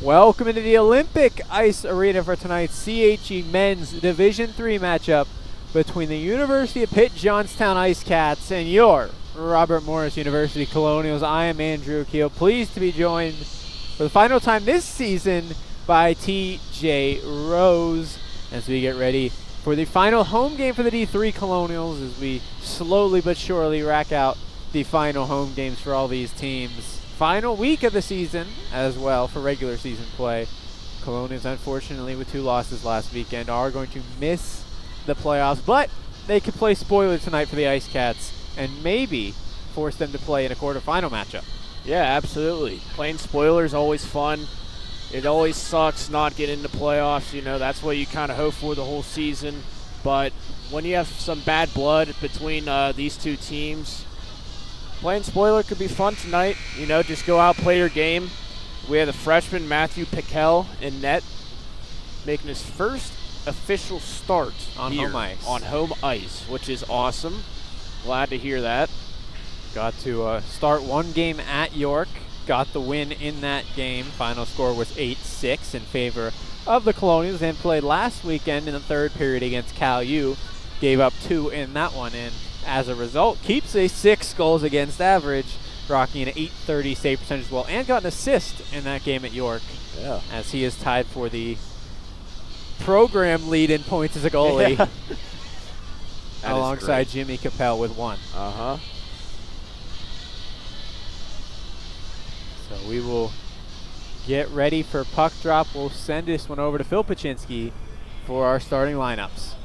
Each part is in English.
Welcome into the Olympic Ice Arena for tonight's CHE Men's Division III matchup between the University of Pitt Johnstown Ice Cats and your Robert Morris University Colonials. I am Andrew Keel, pleased to be joined for the final time this season by TJ Rose as we get ready for the final home game for the D3 Colonials as we slowly but surely rack out the final home games for all these teams. Final week of the season as well for regular season play. Colonials, unfortunately, with 2 losses last weekend, are going to miss the playoffs, but they could play spoiler tonight for the Ice Cats and maybe force them to play in a quarterfinal matchup. Yeah, absolutely. Playing spoiler is always fun. It always sucks not getting into playoffs. You know, that's what you kind of hope for the whole season. But when you have some bad blood between these two teams, playing spoiler could be fun tonight. You know, just go out, play your game. We have the freshman Matthew Pickell in net, making his first official start on here home ice. On home ice, which is awesome. Glad to hear that. Got to start one game at York, got the win in that game. Final score was 8-6 in favor of the Colonials, and played last weekend in the third period against Cal U. Gave up 2 in that one, and as a result, keeps a 6 goals against average, rocking an .830 save percentage as well, and got an assist in that game at York. Yeah. As he is tied for the program lead in points as a goalie, yeah. alongside Jimmy Capel with 1. Uh-huh. So we will get ready for puck drop. We'll send this one over to Phil Pachinski for our starting lineups.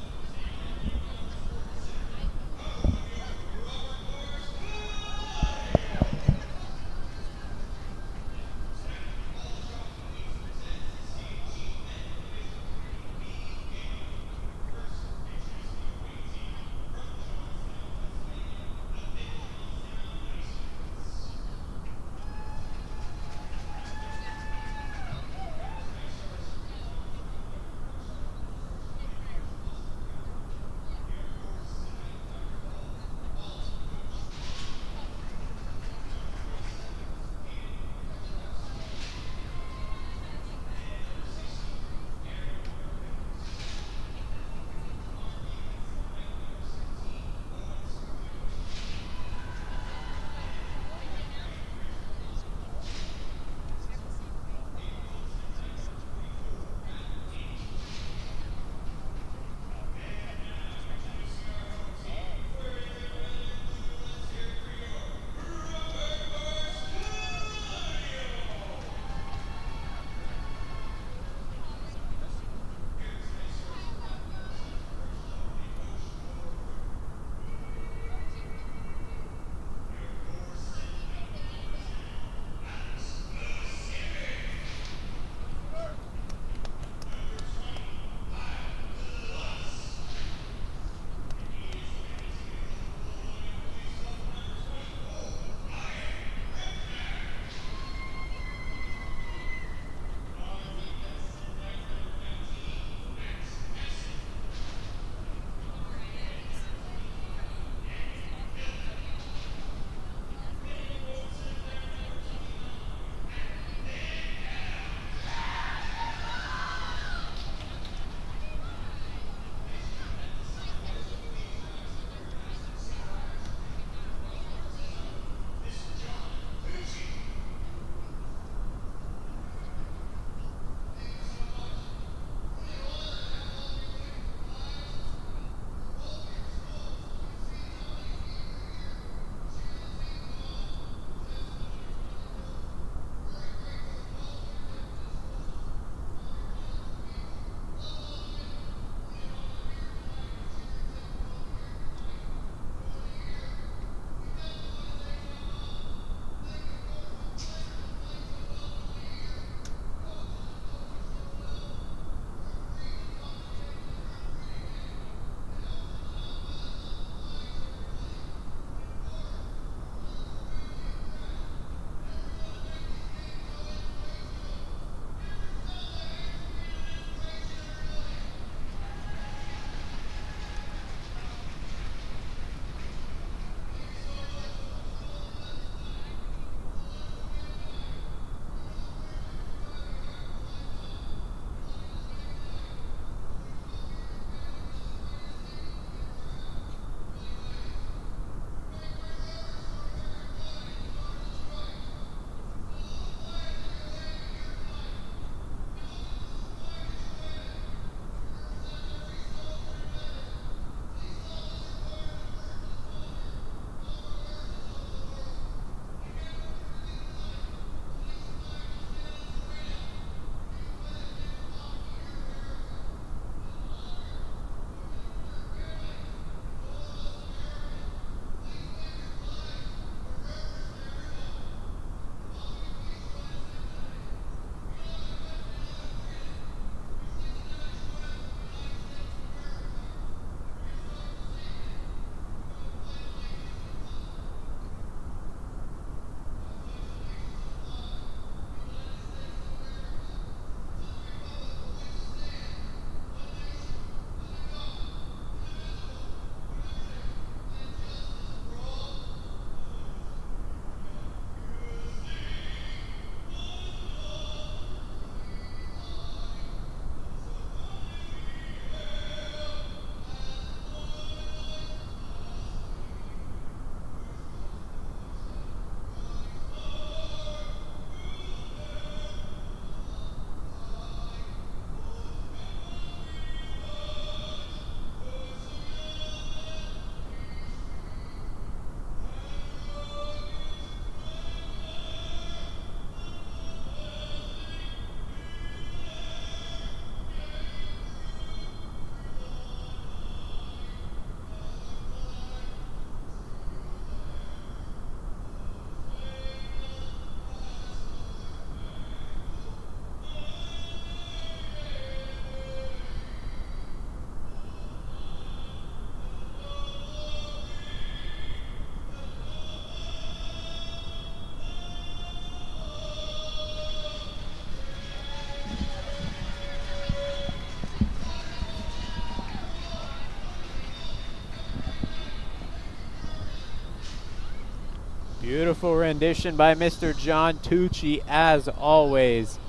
Beautiful rendition by Mr. John Tucci, as always,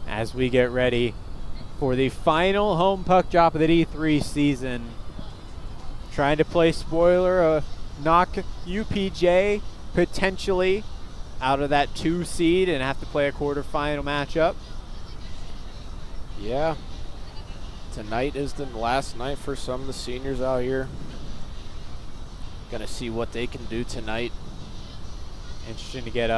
as we get ready for the final home puck drop of the D3 season. Trying to play spoiler, knock UPJ potentially out of that 2 seed and have to play a quarterfinal matchup. Yeah. Tonight is the last night for some of the seniors out here. Gonna see what they can do tonight. Interesting to get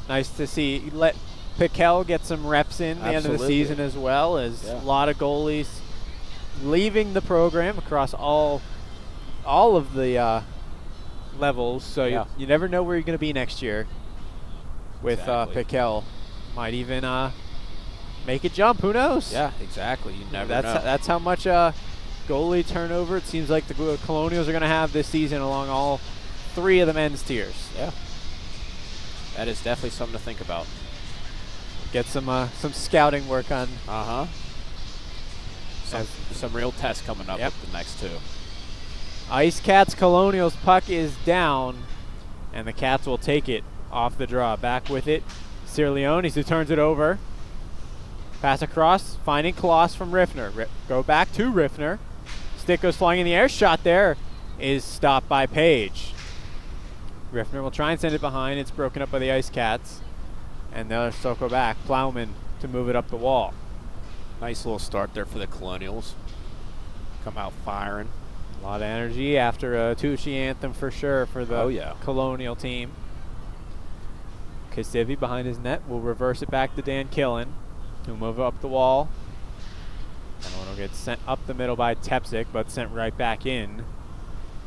nice to see let Piquel get some reps in the end of the season, as well as a lot of goalies leaving the program across all of the levels. So you never know where you're going to be next year with Piquel. Might even make a jump. Who knows? Yeah, exactly. You never know. That's how much goalie turnover it seems like the Colonials are going to have this season along all 3 of the men's tiers. Yeah. That is definitely something to think about. Get some scouting work on. Some real tests coming up with the next 2. Ice Cats Colonials puck is down, and the Cats will take it off the draw. Back with it, Sirleones, who turns it over. Pass across, finding Kloss from Riffner. Go back to Riffner. Stick goes flying in the air. Shot there is stopped by Page. Riffner will try and send it behind. It's broken up by the Ice Cats. And they'll circle back. Plowman to move it up the wall. Nice little start there for the Colonials. Come out firing. A lot of energy after a Tucci anthem for sure for the Colonial team. Kasivi behind his net will reverse it back to Dan Killen, who'll move up the wall. And one will get sent up the middle by Tepsic, but sent right back in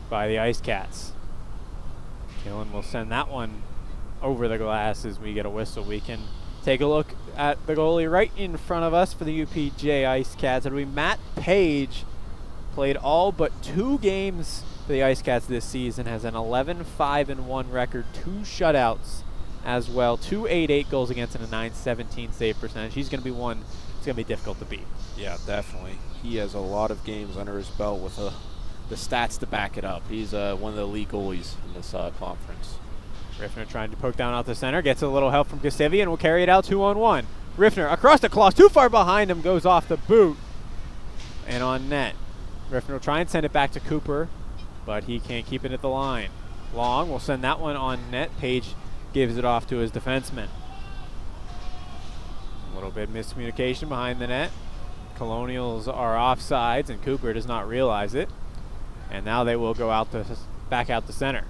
by the Ice Cats. Killen will send that one over the glass as we get a whistle. We can take a look at the goalie right in front of us for the UPJ Ice Cats. It'll be Matt Page. Played all but 2 games for the Ice Cats this season. Has an 11-5-1 record, 2 shutouts as well, 2.88 goals against and a 917 save percentage. He's going to be one it's going to be difficult to beat. Yeah, definitely. He has a lot of games under his belt with the stats to back it up. He's one of the elite goalies in this conference. Riffner trying to poke down out the center. Gets a little help from Kasivi and will carry it out 2-on-1. Riffner across the Kloss, too far behind him, goes off the boot and on net. Riffner will try and send it back to Cooper, but he can't keep it at the line. Long will send that one on net. Page gives it off to his defenseman. A little bit of miscommunication behind the net. Colonials are offsides, and Cooper does not realize it. And now they will go out back out the center.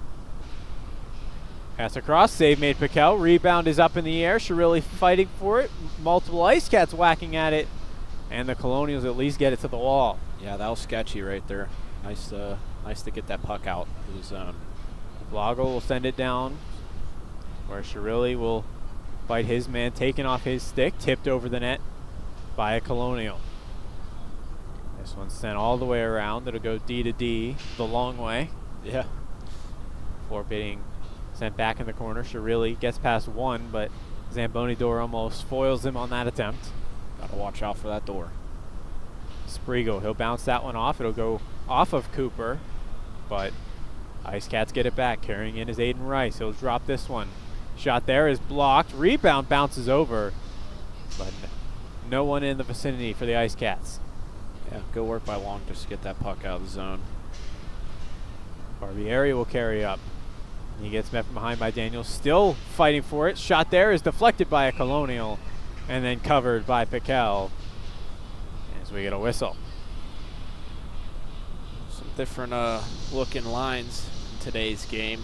Pass across, save made Piquel. Rebound is up in the air. Shirilli fighting for it. Multiple Ice Cats whacking at it. And the Colonials at least get it to the wall. Yeah, that was sketchy right there. Nice to get that puck out of the zone. Blago will send it down, where Shirilli will fight his man, taken off his stick, tipped over the net by a Colonial. This one's sent all the way around. It'll go D to D, the long way. Yeah. Before being sent back in the corner. Shirilli gets past one, but Zamboni door almost foils him on that attempt. Gotta watch out for that door. Sprigo, he'll bounce that one off. It'll go off of Cooper, but Ice Cats get it back. Carrying in is Aiden Rice. He'll drop this one. Shot there is blocked. Rebound bounces over, but no one in the vicinity for the Ice Cats. Yeah, good work by Long just to get that puck out of the zone. Barbieri will carry up. He gets met from behind by Daniels, still fighting for it. Shot there is deflected by a Colonial and then covered by Piquel as we get a whistle. Some different looking lines in today's game.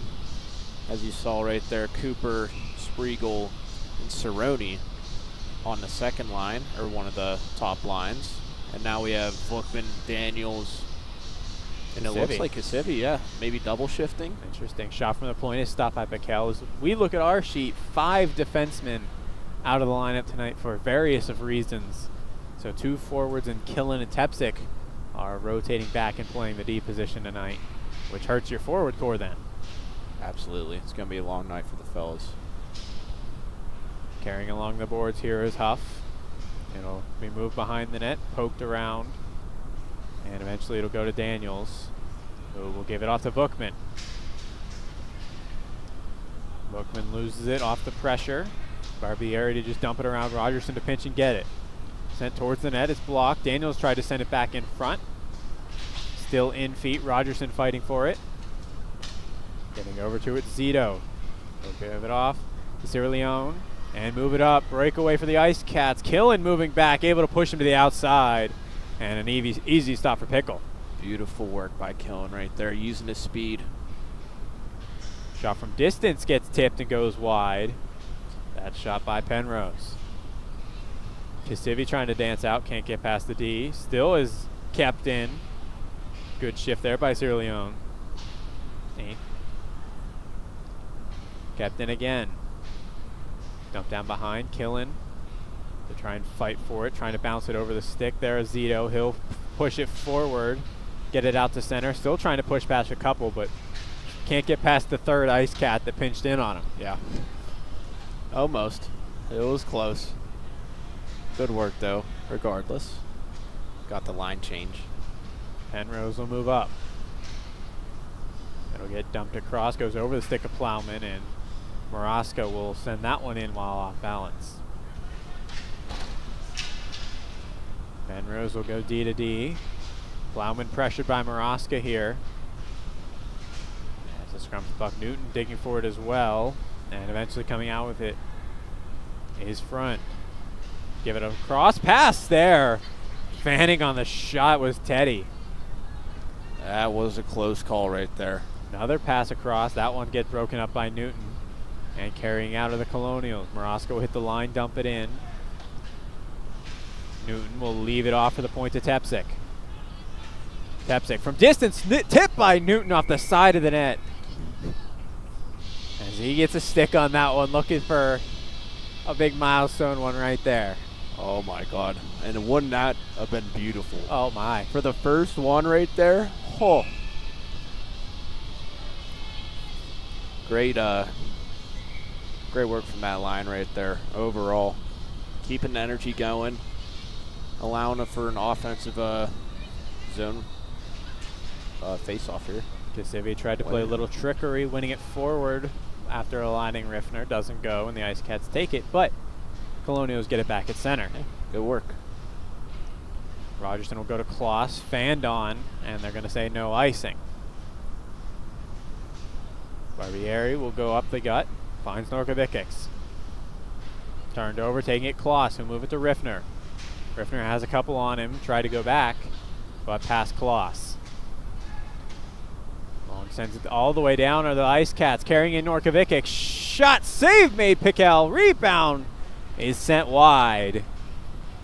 As you saw right there, Cooper, Spriegel, and Cerrone on the second line, or one of the top lines. And now we have Bookman, Daniels, and it looks like Kasivi, yeah, maybe double shifting. Interesting. Shot from the point is stopped by Piquel. As we look at our sheet, 5 defensemen out of the lineup tonight for various of reasons. So 2 forwards and Killen and Tepsic are rotating back and playing the D position tonight, which hurts your forward core then. Absolutely. It's going to be a long night for the fellas. Carrying along the boards here is Huff. It'll be moved behind the net, poked around, and eventually it'll go to Daniels, who will give it off to Bookman. Bookman loses it off the pressure. Barbieri to just dump it around Rogerson to pinch and get it. Sent towards the net, it's blocked. Daniels tried to send it back in front. Still in feet, Rogerson fighting for it. Getting over to it, Zito. He'll give it off to Sierra Leone and move it up. Breakaway for the Ice Cats. Killen moving back, able to push him to the outside. And an easy stop for Pickle. Beautiful work by Killen right there, using his speed. Shot from distance gets tipped and goes wide. That shot by Penrose. Kisivi trying to dance out, can't get past the D. Still is kept in. Good shift there by Sierra Leone. Kept in again. Dump down behind, Killen to try and fight for it, trying to bounce it over the stick. There is Zito. He'll push it forward, get it out to center. Still trying to push past a couple, but can't get past the third Ice Cat that pinched in on him. Yeah. Almost. It was close. Good work, though, regardless. Got the line change. Penrose will move up. It'll get dumped across, goes over the stick of Plowman, and Maraska will send that one in while off balance. Penrose will go D to D. Plowman pressured by Maraska here. As the scrum to Buck Newton digging for it as well, and eventually coming out with it is Front. Give it a cross pass there. Fanning on the shot was Teddy. That was a close call right there. Another pass across. That one gets broken up by Newton. And carrying out of the Colonials. Maraska will hit the line, dump it in. Newton will leave it off for the point to Tepsic. Tepsic from distance, tipped by Newton off the side of the net. As he gets a stick on that one, looking for a big milestone one right there. Oh my God. And wouldn't that have been beautiful? Oh my. For the first one right there, oh. Great work from that line right there overall. Keeping the energy going, allowing it for an offensive zone face-off here. Kisivi tried to play a little trickery, winning it forward after aligning Riffner. Doesn't go, and the Ice Cats take it, but Colonials get it back at center. Hey, good work. Rogerson will go to Kloss, fanned on, and they're going to say no icing. Barbieri will go up the gut, finds Norkovikics. Turned over, taking it Kloss, who'll move it to Riffner. Riffner has a couple on him, try to go back, but past Kloss. Long sends it all the way down are the Ice Cats, carrying in Norkovikic. Shot, save made Pickell, rebound is sent wide.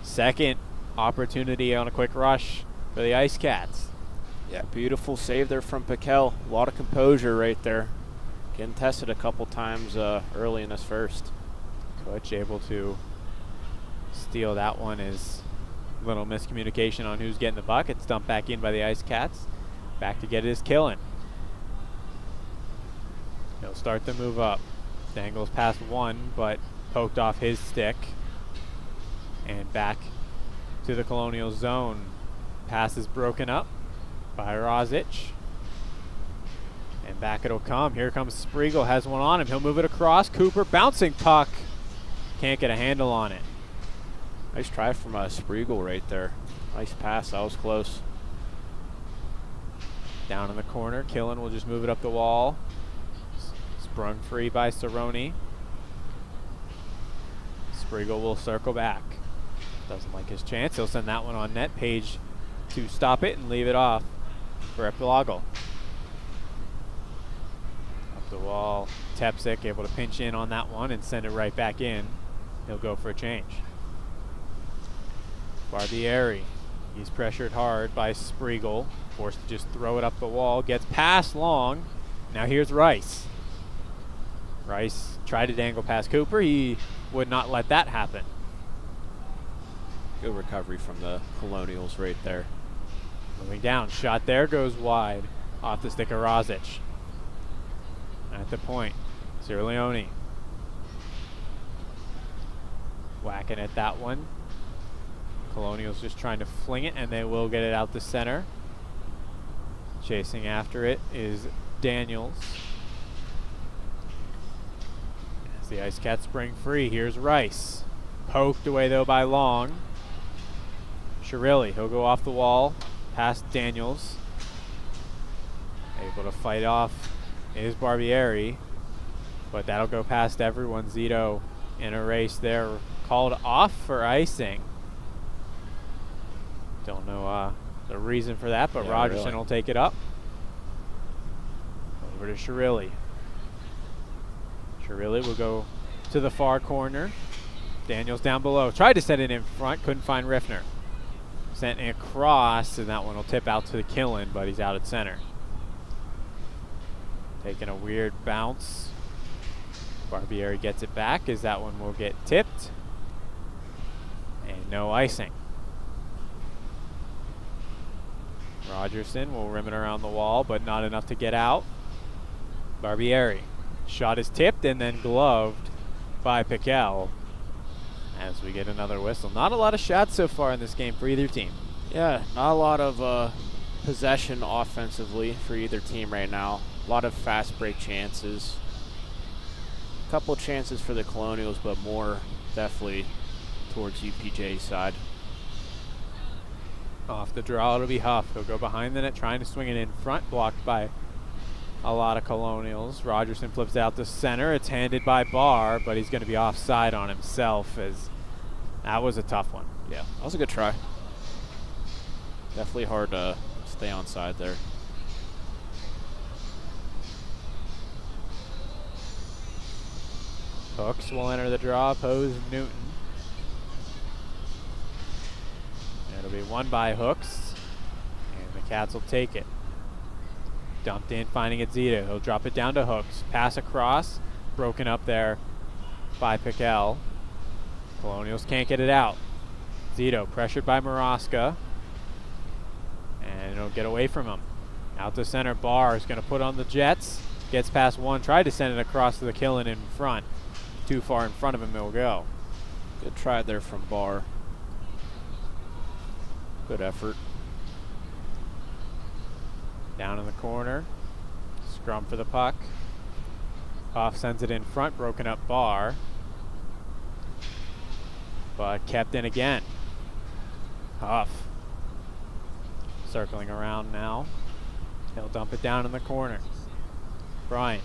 Second opportunity on a quick rush for the Ice Cats. Yeah, beautiful save there from Pickell. A lot of composure right there. Getting tested a couple times early in this first. Coach able to steal that one is a little miscommunication on who's getting the bucket. It's dumped back in by the Ice Cats. Back to get it is Killen. He'll start the move up. Dangles past one, but poked off his stick. And back to the Colonial zone. Pass is broken up by Rozic. And back it'll come. Here comes Spriegel, has one on him. He'll move it across. Cooper, bouncing puck. Can't get a handle on it. Nice try from Spriegel right there. Nice pass, that was close. Down in the corner, Killen will just move it up the wall. Sprung free by Cerrone. Spriegel will circle back. Doesn't like his chance. He'll send that one on net. Page to stop it and leave it off for Epilogo. Up the wall, Tepsic able to pinch in on that one and send it right back in. He'll go for a change. Barbieri, he's pressured hard by Spriegel. Forced to just throw it up the wall. Gets past Long. Now here's Rice. Rice tried to dangle past Cooper. He would not let that happen. Good recovery from the Colonials right there. Moving down, shot there, goes wide. Off the stick of Rozic. At the point, Sierra Leone. Whacking at that one. Colonials just trying to fling it, and they will get it out the center. Chasing after it is Daniels. the Ice Cats spring free. Here's Rice. Poked away, though, by Long. Shirilli, he'll go off the wall, past Daniels. Able to fight off is Barbieri, but that'll go past everyone. Zito in a race there, called off for icing. Don't know the reason for that, but yeah, Rogerson will take it up. Over to Shirilli. Shirilli will go to the far corner. Daniels down below. Tried to set it in front, couldn't find Riffner. Sent it across, and that one will tip out to the Killen, but he's out at center. Taking a weird bounce. Barbieri gets it back as that one will get tipped. And no icing. Rogerson will rim it around the wall, but not enough to get out. Barbieri. Shot is tipped and then gloved by Piquel as we get another whistle. Not a lot of shots so far in this game for either team. Yeah, not a lot of possession offensively for either team right now. A lot of fast break chances. A couple chances for the Colonials, but more definitely towards UPJ's side. Off the draw, it'll be Huff. He'll go behind the net, trying to swing it in front, blocked by a lot of Colonials. Rogerson flips out to center. It's handed by Barr, but he's going to be offside on himself, as that was a tough one. Yeah, that was a good try. Definitely hard to stay onside there. Hooks will enter the draw, Pose Newton. It'll be won by Hooks, and the Cats will take it. Dumped in, finding it Zito. He'll drop it down to Hooks. Pass across, broken up there by Piquel. Colonials can't get it out. Zito pressured by Maraska, and it'll get away from him. Out to center, Barr is going to put on the Jets. Gets past one, tried to send it across to the Killen in front. Too far in front of him, it'll go. Good try there from Barr. Good effort. Down in the corner. Scrum for the puck. Off sends it in front, broken up Barr. But kept in again. Huff. Circling around now. He'll dump it down in the corner. Bryant.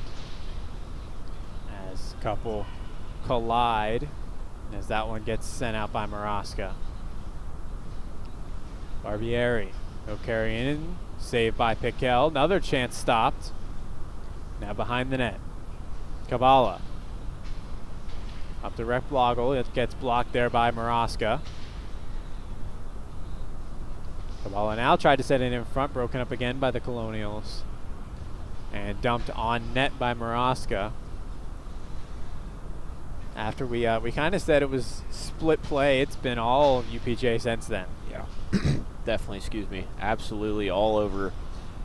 As a couple collide. As that one gets sent out by Maraska. Barbieri. He'll carry in. Saved by Piquel. Another chance stopped. Now behind the net. Kabala. Up to Rekblogel. It gets blocked there by Maraska. Kabala now tried to set it in front. Broken up again by the Colonials. And dumped on net by Maraska. After we kind of said it was split play, it's been all UPJ since then. Yeah. Definitely, excuse me. Absolutely all over.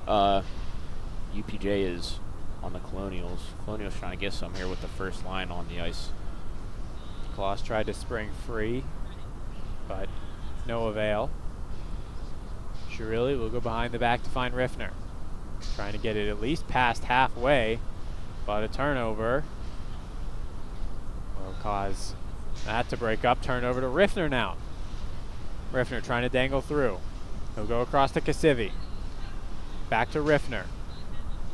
UPJ is on the Colonials. Colonials trying to get some here with the first line on the ice. Kloss tried to spring free, but no avail. Shirilli will go behind the back to find Riffner. Trying to get it at least past halfway, but a turnover will cause that to break up. Turnover to Riffner now. Riffner trying to dangle through. He'll go across to Kasivi. Back to Riffner.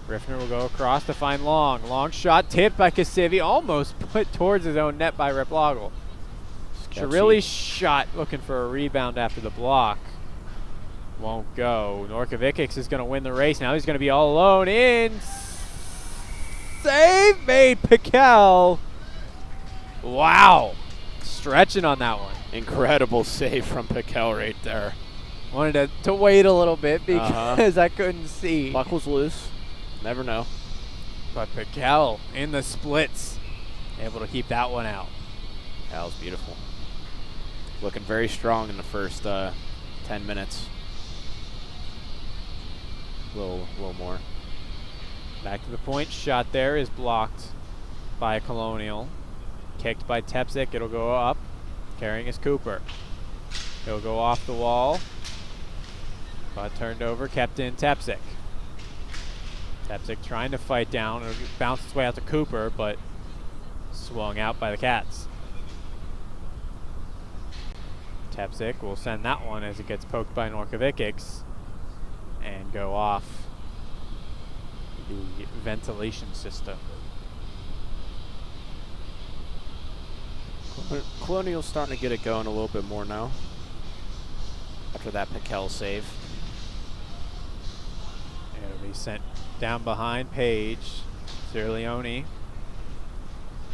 Riffner will go across to find Long. Long shot tipped by Kasivi, almost put towards his own net by Rekblogel. Shirilli's shot looking for a rebound after the block. Won't go. Norkovic is going to win the race. Now he's going to be all alone in. Save made Piquel. Wow. Stretching on that one. Incredible save from Piquel right there. Wanted to wait a little bit because I couldn't see. Puck was loose. Never know. But Piquel in the splits. Able to keep that one out. That was beautiful. Looking very strong in the first 10 minutes. A little more. Back to the point. Shot there is blocked by a Colonial. Kicked by Tepsik. It'll go up. Carrying is Cooper. He'll go off the wall. But turned over. Kept in Tepsik. Tepsik trying to fight down. It'll bounce its way out to Cooper, but swung out by the Cats. Tepsic will send that one as it gets poked by Norkovikics and go off the ventilation system. Colonials starting to get it going a little bit more now after that Piquel save. It'll be sent down behind Page. Sirleone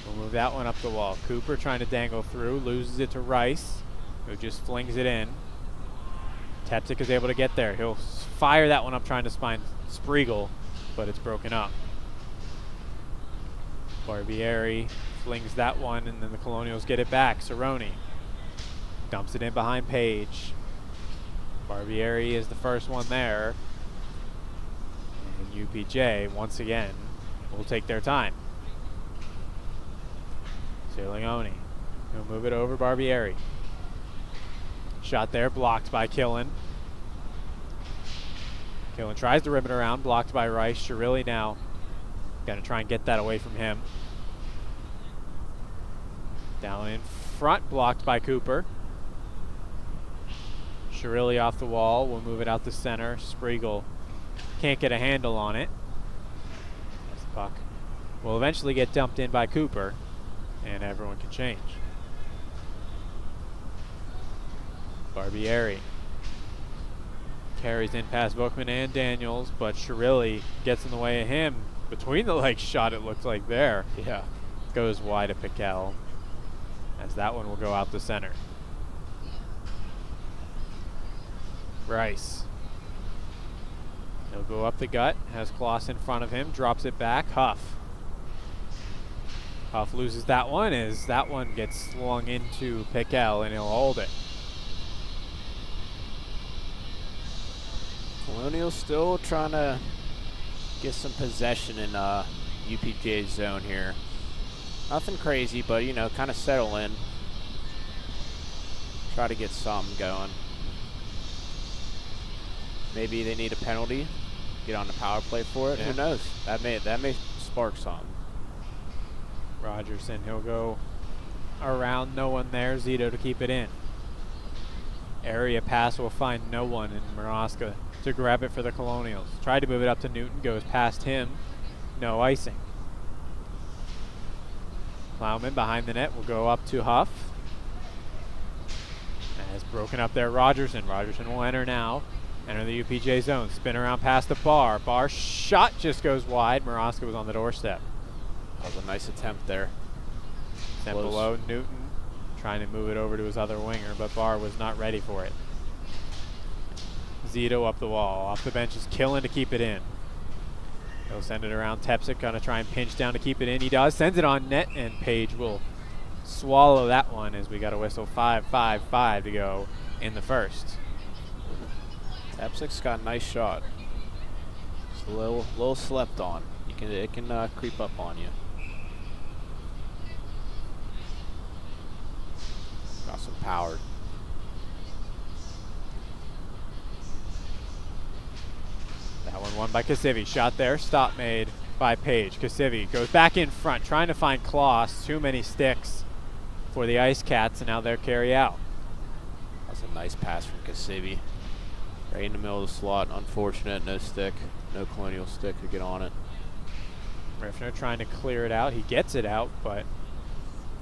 will move that one up the wall. Cooper trying to dangle through, loses it to Rice, who just flings it in. Tepsic is able to get there. He'll fire that one up trying to find Spriegel, but it's broken up. Barbieri flings that one, and then the Colonials get it back. Cerrone dumps it in behind Page. Barbieri is the first one there. And UPJ, once again, will take their time. Sirleone, he'll move it over Barbieri. Shot there, blocked by Killen. Killen tries to rip it around, blocked by Rice. Chirilli now gonna try and get that away from him. Down in front, blocked by Cooper. Chirilli off the wall, will move it out the center. Spriegel can't get a handle on it. As the puck will eventually get dumped in by Cooper, and everyone can change. Barbieri carries in past Bookman and Daniels, but Chirilli gets in the way of him. Between the legs shot, it looks like there. Yeah. Goes wide of Piquel, as that one will go out the center. Rice. He'll go up the gut, has Kloss in front of him, drops it back. Huff. Huff loses that one as that one gets slung into Piquel, and he'll hold it. Colonials still trying to get some possession in UPJ's zone here. Nothing crazy, but you know, kind of settle in. Try to get something going. Maybe they need a penalty. Get on the power play for it. Yeah. Who knows? That may spark something. Rogerson, he'll go around, no one there. Zito to keep it in. Area pass will find no one, and Maraska to grab it for the Colonials. Tried to move it up to Newton, goes past him. No icing. Plowman behind the net will go up to Huff. As broken up there, Rogerson. Rogerson will enter now. Enter the UPJ zone. Spin around past the bar. Bar shot just goes wide. Maraska was on the doorstep. That was a nice attempt there. Sent below Newton, trying to move it over to his other winger, but Barr was not ready for it. Zito up the wall. Off the bench is Killen to keep it in. He'll send it around. Tepsic gonna try and pinch down to keep it in. He does. Sends it on net, and Page will swallow that one as we got a whistle. 5-5-5 to go in the first. Tepsic's got a nice shot. It's a little slept on. It can creep up on you. Got some power. That one won by Kasivi. Shot there. Stop made by Page. Kasivi goes back in front, trying to find Kloss. Too many sticks for the Ice Cats, and now they're carry out. That's a nice pass from Kasivi. Right in the middle of the slot. Unfortunate. No stick. No Colonial stick to get on it. Riffner trying to clear it out. He gets it out, but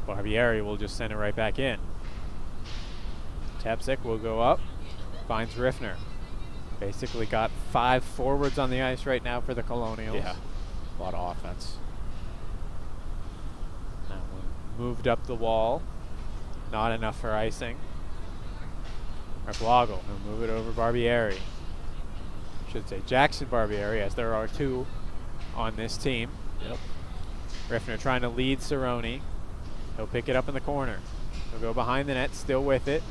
Barbieri will just send it right back in. Tepsic will go up, finds Riffner. Basically got 5 forwards on the ice right now for the Colonials. Yeah, a lot of offense. That one moved up the wall. Not enough for icing. Blago will move it over Barbieri. Should say Jackson Barbieri, as there are 2 on this team. Yep. Riffner trying to lead Cerrone. He'll pick it up in the corner. He'll go behind the net, still with it.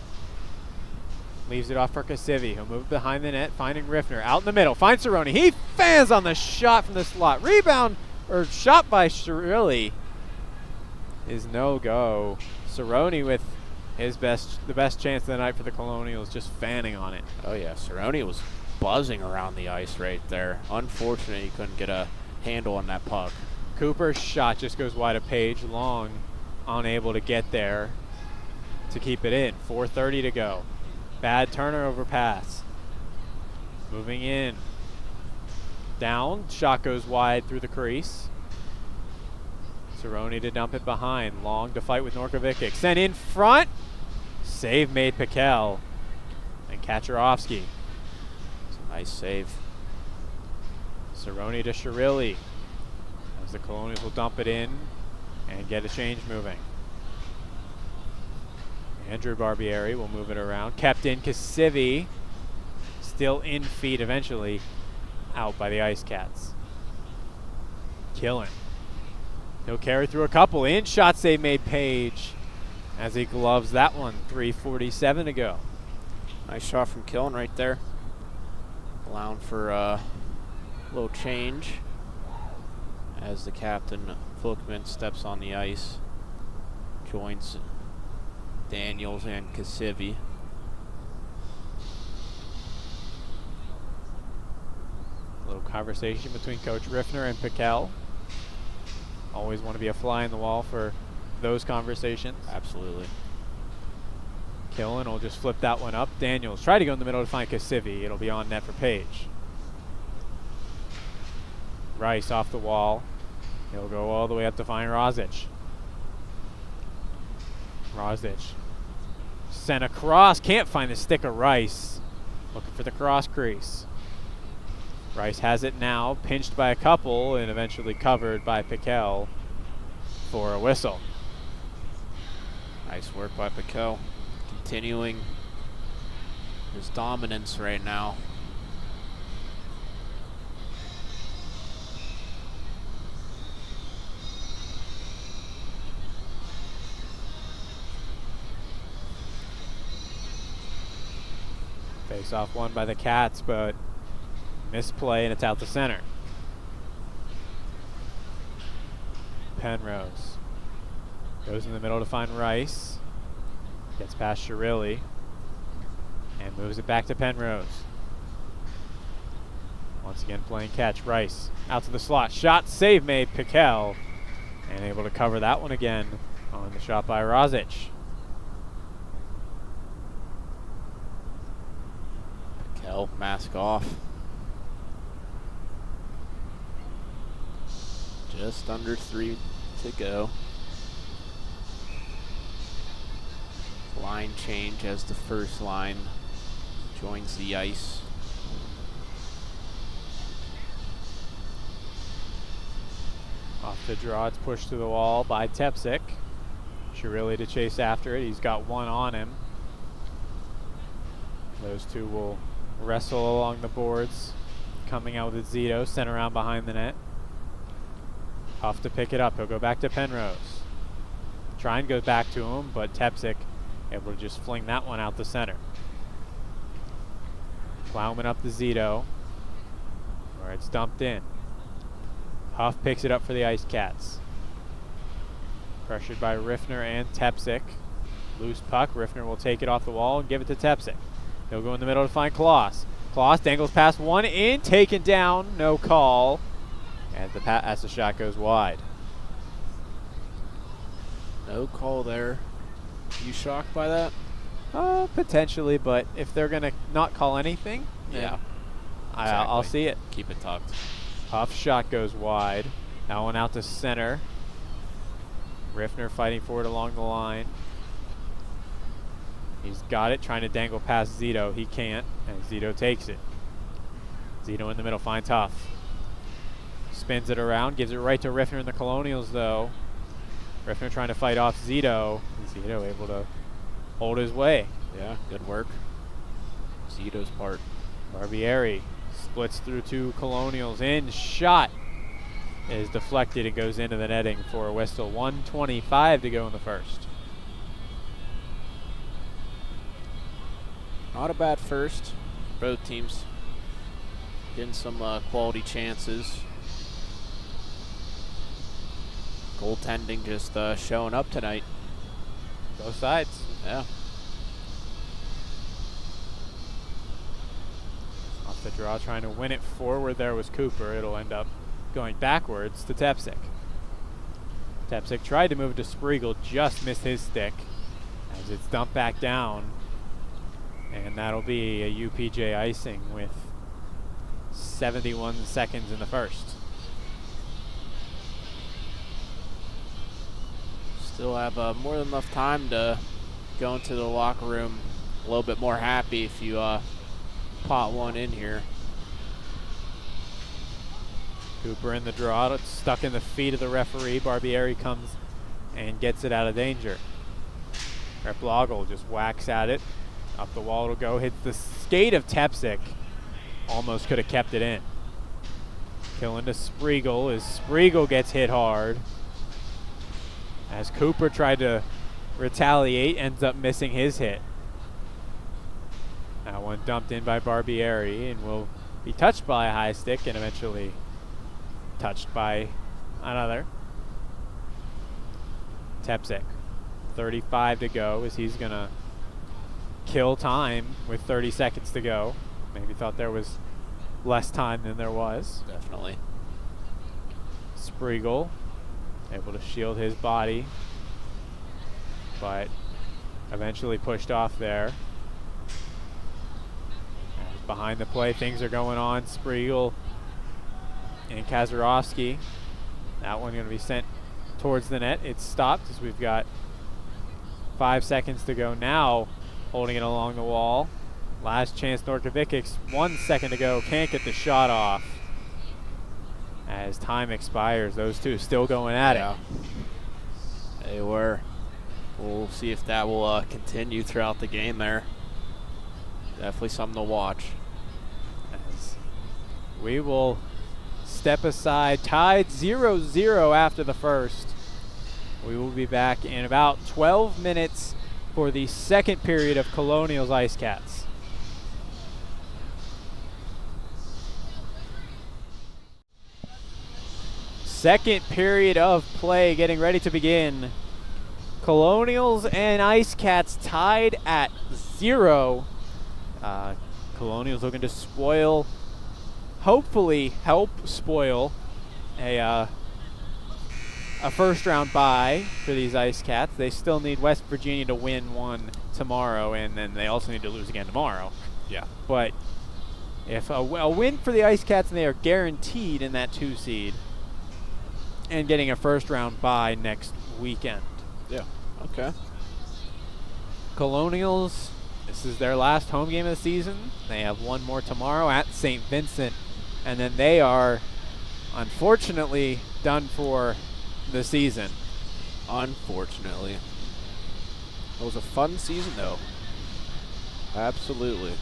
Leaves it off for Kasivi. He'll move behind the net, finding Riffner. Out in the middle, finds Cerrone. He fans on the shot from the slot. Rebound, or shot by Chirilli is no go. Cerrone with the best chance of the night for the Colonials, just fanning on it. Oh yeah, Cerrone was buzzing around the ice right there. Unfortunate he couldn't get a handle on that puck. Cooper's shot just goes wide of Page. Long unable to get there to keep it in. 4:30 to go. Bad turnover pass. Moving in. Down. Shot goes wide through the crease. Cerrone to dump it behind. Long to fight with Norkovic. Sent in front. Save made Piquel. And Kaczorowski. It's a nice save. Cerrone to Shirilli. As the Colonials will dump it in and get a change moving. Andrew Barbieri will move it around. Kept in Cassivi. Still in feet eventually. Out by the Ice Cats. Killen. He'll carry through a couple. In shot save made Page as he gloves that one. 3:47 to go. Nice shot from Killen right there. Allowing for a little change as the captain, Fookman, steps on the ice. Joins Daniels and Cassivi. A little conversation between Coach Riffner and Piquel. Always want to be a fly in the wall for those conversations. Absolutely. Killen will just flip that one up. Daniels try to go in the middle to find Cassivi. It'll be on net for Page. Rice off the wall. He'll go all the way up to find Rosic. Rosic sent across. Can't find the stick of Rice. Looking for the cross crease. Rice has it now, pinched by a couple and eventually covered by Piquel for a whistle. Nice work by Piquel. Continuing his dominance right now. Face off won by the Cats, but misplay and it's out to center. Penrose goes in the middle to find Rice. Gets past Shirilli and moves it back to Penrose. Once again playing catch. Rice out to the slot. Shot save made Piquel and able to cover that one again on the shot by Rosic. Piquel, mask off. Just under 3 to go. Line change as the first line joins the ice. Off the draw, it's pushed to the wall by Tepsik. Shirilli to chase after it. He's got one on him. Those two will wrestle along the boards. Coming out with Zito, sent around behind the net. Huff to pick it up. He'll go back to Penrose. Try and go back to him, but Tepsik able to just fling that one out the center. Plowman up to Zito, where it's dumped in. Huff picks it up for the Ice Cats. Pressured by Riffner and Tepsik. Loose puck. Riffner will take it off the wall and give it to Tepsik. He'll go in the middle to find Kloss. Kloss dangles past one in, taken down, no call. And as the shot goes wide. No call there. You shocked by that? Potentially, but if they're going to not call anything, Yeah. I'll see it. Keep it tucked. Huff shot goes wide. That one out to center. Riffner fighting for it along the line. He's got it, trying to dangle past Zito. He can't, and Zito takes it. Zito in the middle finds Huff. Spins it around, gives it right to Riffner and the Colonials, though. Riffner trying to fight off Zito. Zito able to hold his way. Yeah, good work. Zito's part. Barbieri splits through two Colonials. In shot is deflected and goes into the netting for a whistle. 1:25 to go in the first. Not a bad first. Both teams getting some quality chances. Goaltending just showing up tonight. Both sides. Yeah. Off the draw, trying to win it forward there was Cooper. It'll end up going backwards to Tepsik. Tepsic tried to move to Spriegel, just missed his stick as it's dumped back down. And that'll be a UPJ icing with 71 seconds in the first. Still have more than enough time to go into the locker room a little bit more happy if you pot one in here. Cooper in the draw, stuck in the feet of the referee. Barbieri comes and gets it out of danger. Replogel just whacks at it. Up the wall it'll go, hits the skate of Tepsic. Almost could have kept it in. Killing to Spriegel as Spriegel gets hit hard. As Cooper tried to retaliate, ends up missing his hit. That one dumped in by Barbieri and will be touched by a high stick and eventually touched by another. Tepsic, 35 to go as he's going to kill time with 30 seconds to go. Maybe thought there was less time than there was. Definitely. Spriegel able to shield his body, but eventually pushed off there. And behind the play, things are going on. Spriegel and Kazarovski. That one going to be sent towards the net. It's stopped as we've got 5 seconds to go now, holding it along the wall. Last chance, Norkovikic, 1 second to go, can't get the shot off. As time expires, those two still going at it. They were. We'll see if that will continue throughout the game there. Definitely something to watch. As we will step aside, tied 0-0 after the first. We will be back in about 12 minutes for the second period of Colonials Ice Cats. Second period of play getting ready to begin. Colonials and Ice Cats tied at 0. Colonials looking to spoil, hopefully help spoil a first round bye for these Ice Cats. They still need West Virginia to win one tomorrow, and then they also need to lose again tomorrow. Yeah. But if a win for the Ice Cats, and they are guaranteed in that 2 seed and getting a first round bye next weekend. Yeah. Okay. Colonials, this is their last home game of the season. They have one more tomorrow at St. Vincent, and then they are unfortunately done for the season. Unfortunately. It was a fun season, though. Absolutely.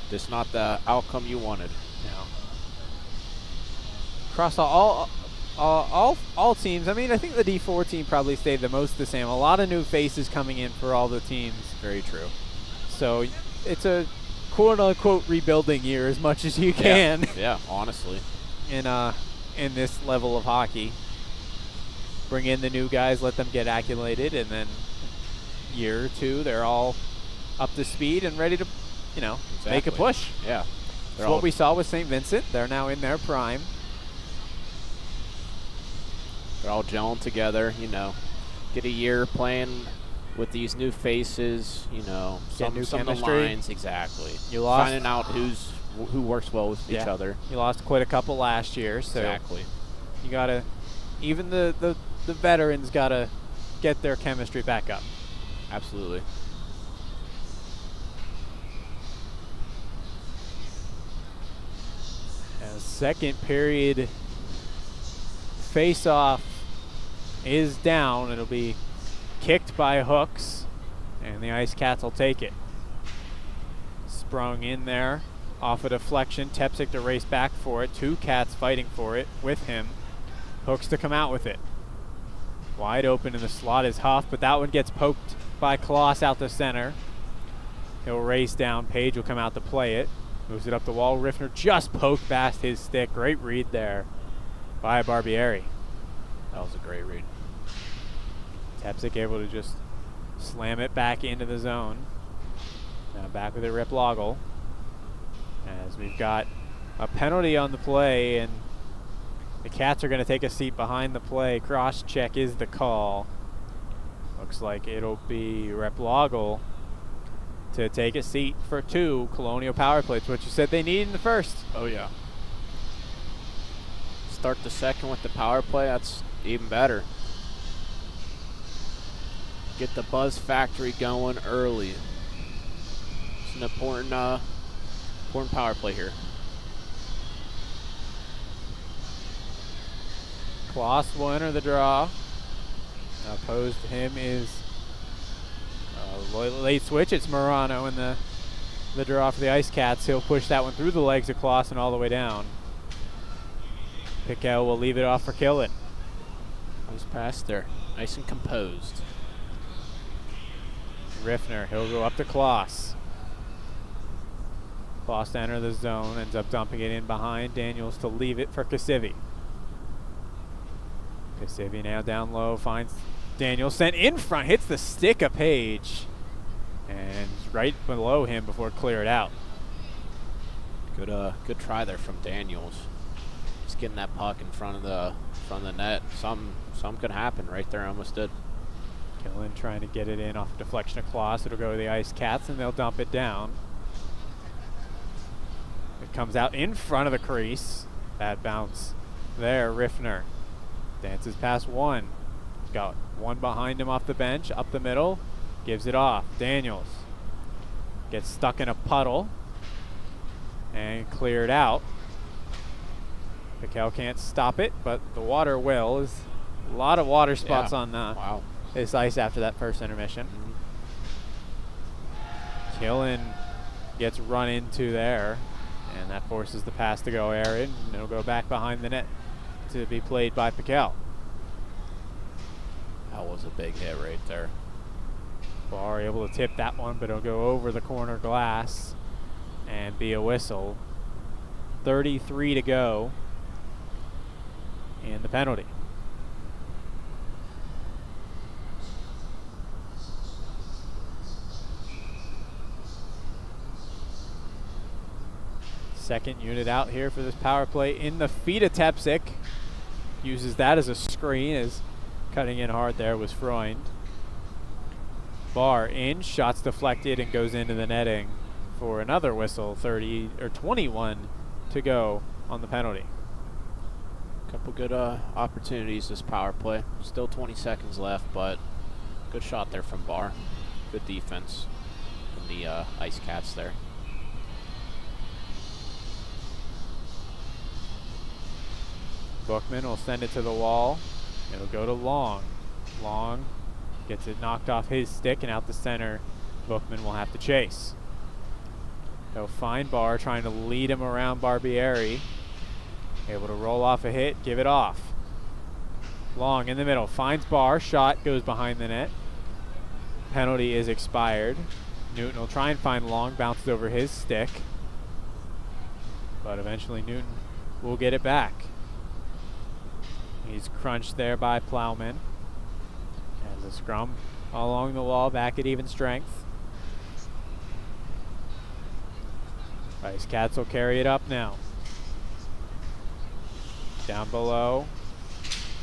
Just not the outcome you wanted. No. Across all teams, I mean, I think the D4 team probably stayed the most the same. A lot of new faces coming in for all the teams. Very true. So it's a quote-unquote rebuilding year as much as you can. Yeah, honestly. In this level of hockey. Bring in the new guys, let them get acclimated, and then year or two, they're all up to speed and ready to, make a push. Yeah. That's what we saw with St. Vincent. They're now in their prime. They're all gelling together, get a year playing with these new faces, some new of the chemistry. lines. Exactly. You lost. Finding out who works well with each other. You lost quite a couple last year, so exactly. You gotta, even the veterans gotta get their chemistry back up. Absolutely. And second period face-off is down. It'll be kicked by Hooks, and the Ice Cats will take it. Sprung in there off a deflection. Tepsic to race back for it. 2 Cats fighting for it with him. Hooks to come out with it. Wide open in the slot is Huff, but that one gets poked by Kloss out the center. He'll race down. Page will come out to play it. Moves it up the wall. Riffner just poked past his stick. Great read there by Barbieri. That was a great read. Tepsic able to just slam it back into the zone. Now back with it, Replogel. As we've got a penalty on the play, and The Cats are going to take a seat behind the play. Cross check is the call. Looks like it'll be Rep Loggle to take a seat for 2 Colonial power plays, which you said they need in the first. Oh, yeah. Start the second with the power play. That's even better. Get the buzz factory going early. It's an important power play here. Kloss will enter the draw. Opposed to him is late switch. It's Morano in the draw for the Ice Cats. He'll push that one through the legs of Kloss and all the way down. Piquel will leave it off for Killen. Nice pass there. Nice and composed. Riffner, he'll go up to Kloss. Kloss to enter the zone, ends up dumping it in behind Daniels to leave it for Kasivi. Kasivi now down low, finds Daniels, sent in front, hits the stick of Page, and right below him before it cleared out. Good try there from Daniels. Just getting that puck in front of the net. Some could happen right there. Almost did. Killen trying to get it in off a deflection of Kloss. It'll go to the Ice Cats, and they'll dump it down. It comes out in front of the crease. Bad bounce there. Riffner dances past one. He's got one behind him off the bench, up the middle, gives it off. Daniels gets stuck in a puddle and cleared out. Piquel can't stop it, but the water will. There's a lot of water spots on this ice after that first intermission. Killen gets run into there, and that forces the pass to go Aaron, and it'll go back behind the net to be played by Piquel. That was a big hit right there. Barr able to tip that one, but it'll go over the corner glass and be a whistle. 33 to go in the penalty. Second unit out here for this power play in the feet of Tepsik. Uses that as a screen, as cutting in hard there was Freund. Barr in, shots deflected and goes into the netting for another whistle. 21 to go on the penalty. Couple good opportunities this power play. Still 20 seconds left, but good shot there from Barr. Good defense from the Ice Cats there. Bookman will send it to the wall. It'll go to Long. Long gets it knocked off his stick and out the center. Bookman will have to chase. He'll find Barr, trying to lead him around Barbieri. Able to roll off a hit, give it off. Long in the middle, finds Barr, shot goes behind the net. Penalty is expired. Newton will try and find Long, bounces over his stick. But eventually Newton will get it back. He's crunched there by Plowman. As a scrum along the wall, back at even strength. Ice Cats will carry it up now. Down below.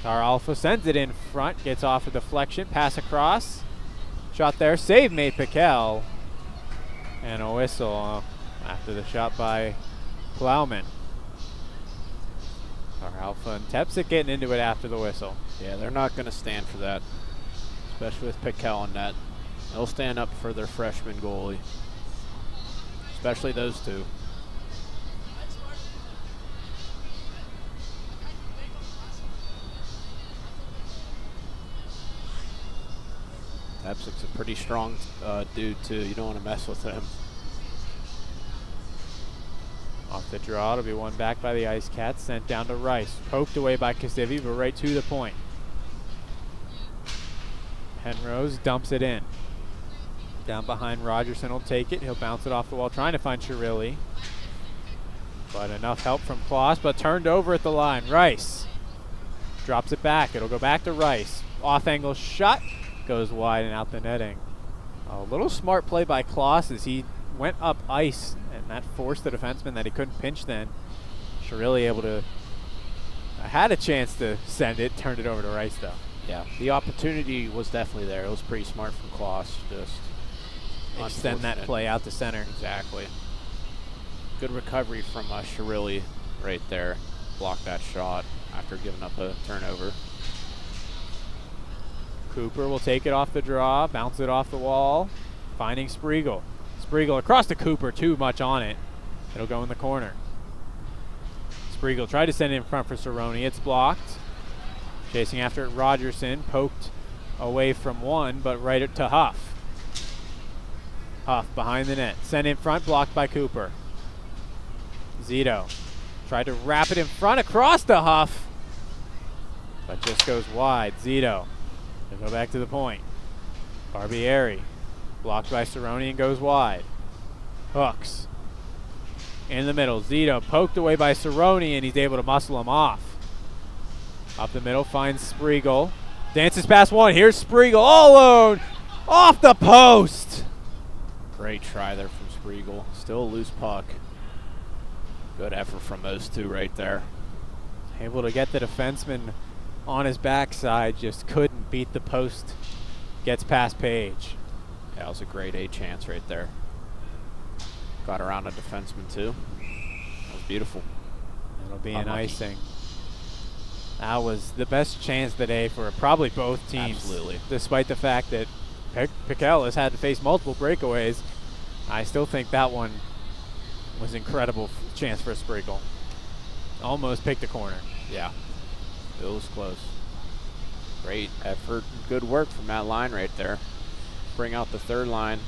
Tar Alpha sends it in front, gets off a deflection, pass across. Shot there, save made Piquel. And a whistle after the shot by Plowman. Alpha and Tepsik getting into it after the whistle. Yeah, they're not going to stand for that, especially with Piquel on net. They'll stand up for their freshman goalie, especially those two. Tepsik's a pretty strong dude too. You don't want to mess with him. Off the draw, it'll be one back by the Ice Cats, sent down to Rice. Poked away by Kasivi, but right to the point. Penrose dumps it in. Down behind Rogerson will take it. He'll bounce it off the wall, trying to find Chirilli. But enough help from Kloss, but turned over at the line. Rice drops it back. It'll go back to Rice. Off angle shot, goes wide and out the netting. A little smart play by Kloss as he went up ice, and that forced the defenseman that he couldn't pinch then. Chirilli able to had a chance to send it, turned it over to Rice though. Yeah, the opportunity was definitely there. It was pretty smart from Kloss. Just extend that play out to center. Exactly. Good recovery from Shirilli right there. Blocked that shot after giving up a turnover. Cooper will take it off the draw, bounce it off the wall, finding Spriegel. Spriegel across to Cooper, too much on it. It'll go in the corner. Spriegel tried to send it in front for Cerrone. It's blocked. Chasing after it, Rogerson, poked away from one, but right to Huff. Huff behind the net. Sent in front, blocked by Cooper. Zito tried to wrap it in front across to Huff, but just goes wide. Zito will go back to the point. Barbieri blocked by Cerrone and goes wide. Hooks in the middle. Zito poked away by Cerrone, and he's able to muscle him off. Up the middle, finds Spriegel. Dances past one. Here's Spriegel all alone. Off the post. Great try there from Spriegel. Still a loose puck. Good effort from those two right there. Able to get the defenseman on his backside. Just couldn't beat the post. Gets past Page. That was a great A chance right there. Got around a defenseman too. That was beautiful. It'll be an icing. That was the best chance of the day for probably both teams. Absolutely. Despite the fact that Piquel has had to face multiple breakaways, I still think that one was an incredible chance for Spriegel. Almost picked a corner. Yeah, it was close. Great effort, good work from that line right there. Bring out the third line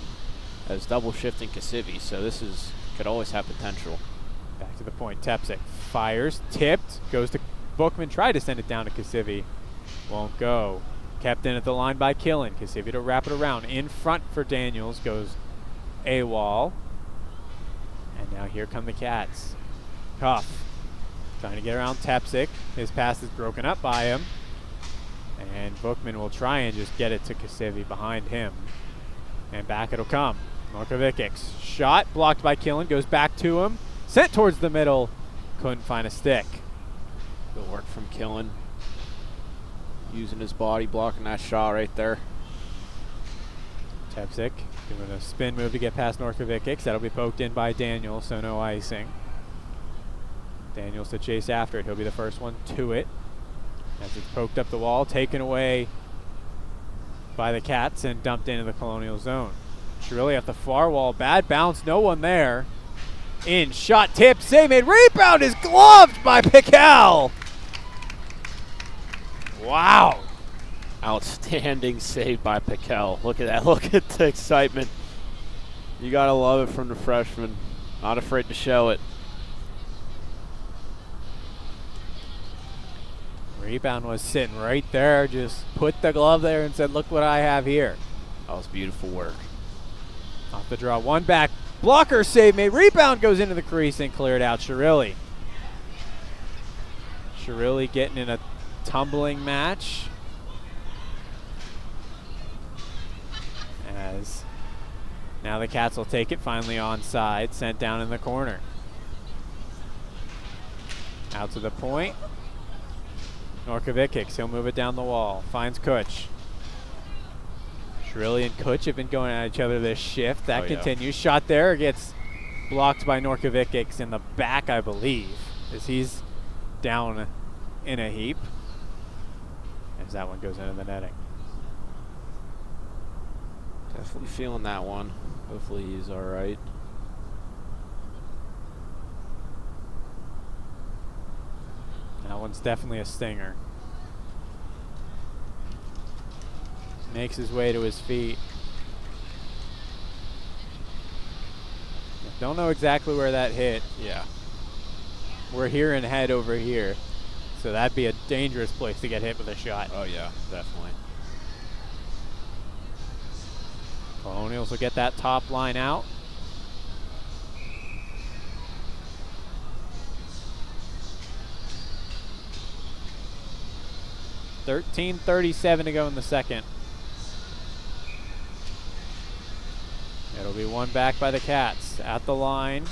as double shifting Kasivi, so this could always have potential. Back to the point, Tepsik fires, tipped, goes to Bookman, tried to send it down to Kasivi. Won't go. Kept in at the line by Killen. Kasivi to wrap it around. In front for Daniels goes AWOL. And now here come the Cats. Huff trying to get around Tepsik. His pass is broken up by him. And Bookman will try and just get it to Kasivi behind him. And back it'll come. Markovic's shot blocked by Killen. Goes back to him. Sent towards the middle. Couldn't find a stick. Good work from Killen. Using his body, blocking that shot right there. Tepsik doing a spin move to get past Norkovic. That'll be poked in by Daniels, so no icing. Daniels to chase after it. He'll be the first one to it. As it's poked up the wall, taken away by the Cats and dumped into the Colonial zone. Shirilli at the far wall. Bad bounce, no one there. In, shot, tip, save made. Rebound is gloved by Piquel. Wow. Outstanding save by Piquel. Look at that. Look at the excitement. You got to love it from the freshman. Not afraid to show it. Rebound was sitting right there. Just put the glove there and said, look what I have here. That was beautiful work. Off the draw. One back. Blocker save made. Rebound goes into the crease and cleared out. Shirilli. Shirilli getting in a tumbling match. As now the Cats will take it. Finally onside. Sent down in the corner. Out to the point. Norkovic. He'll move it down the wall. Finds Kutch. Shirilli and Kutch have been going at each other this shift. That continues. Shot there. Gets blocked by Norkovic in the back, I believe, as he's down in a heap. As that one goes into the netting. Definitely feeling that one. Hopefully he's all right. That one's definitely a stinger. Makes his way to his feet. Don't know exactly where that hit. Yeah. We're hearing head over here. So that'd be a dangerous place to get hit with a shot. Oh yeah, definitely. Colonials will get that top line out. .13:37 to go in the second. It'll be one back by the Cats. At the line,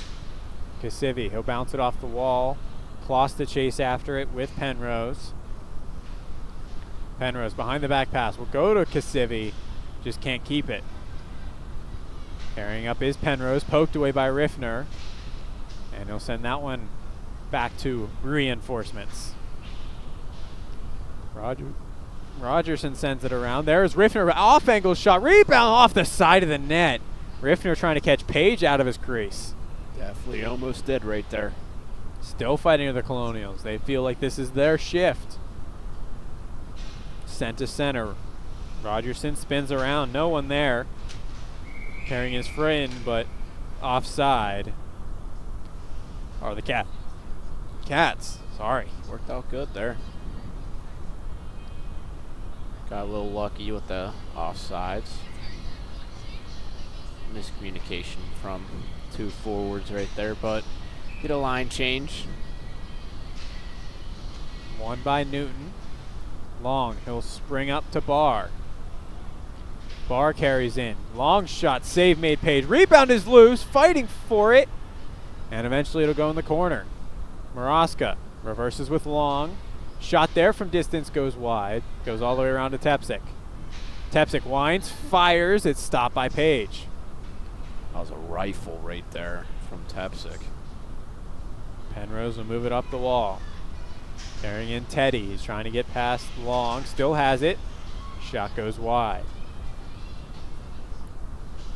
Kasivi. He'll bounce it off the wall. Kloss to chase after it with Penrose. Penrose behind the back pass will go to Kasivi, just can't keep it. Carrying up is Penrose, poked away by Riffner, and he'll send that one back to reinforcements. Rogerson sends it around. There's Riffner, off-angle shot, rebound off the side of the net. Riffner trying to catch Page out of his crease. Definitely almost did right there. Still fighting with the Colonials. They feel like this is their shift. Sent to center. Rogerson spins around, no one there. Carrying his friend, but offside. Or the Cats, sorry. Worked out good there. Got a little lucky with the offsides. Miscommunication from two forwards right there, but get a line change. One by Newton. Long, he'll spring up to Barr. Barr carries in. Long shot, save made Page. Rebound is loose, fighting for it. And eventually it'll go in the corner. Maraska reverses with Long. Shot there from distance goes wide. Goes all the way around to Tepsik. Tepsik winds, fires. It's stopped by Page. That was a rifle right there from Tepsik. Penrose will move it up the wall. Carrying in Teddy. He's trying to get past Long. Still has it. Shot goes wide.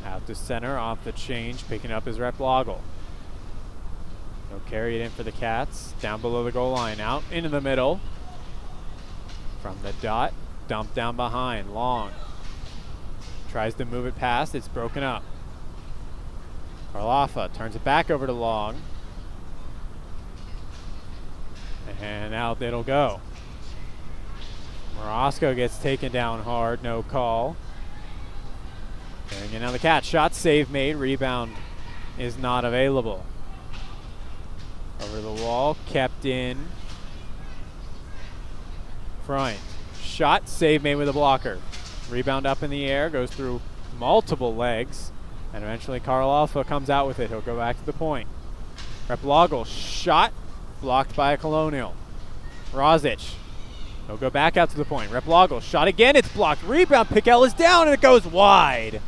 Out to center, off the change, picking up his Reploggle. He'll carry it in for the Cats. Down below the goal line, out into the middle. From the dot, dumped down behind. Long tries to move it past. It's broken up. Karlofa turns it back over to Long. And out it'll go. Morosco gets taken down hard, no call. Carrying in on the Cats. Shot save made. Rebound is not available. Over the wall, kept in. Freund. Shot save made with a blocker. Rebound up in the air, goes through multiple legs, and eventually Carl Alpha comes out with it. He'll go back to the point. Reploggle shot, blocked by a Colonial. Rozic. He'll go back out to the point. Reploggle shot again, it's blocked. Rebound, Pickell is down, and it goes wide.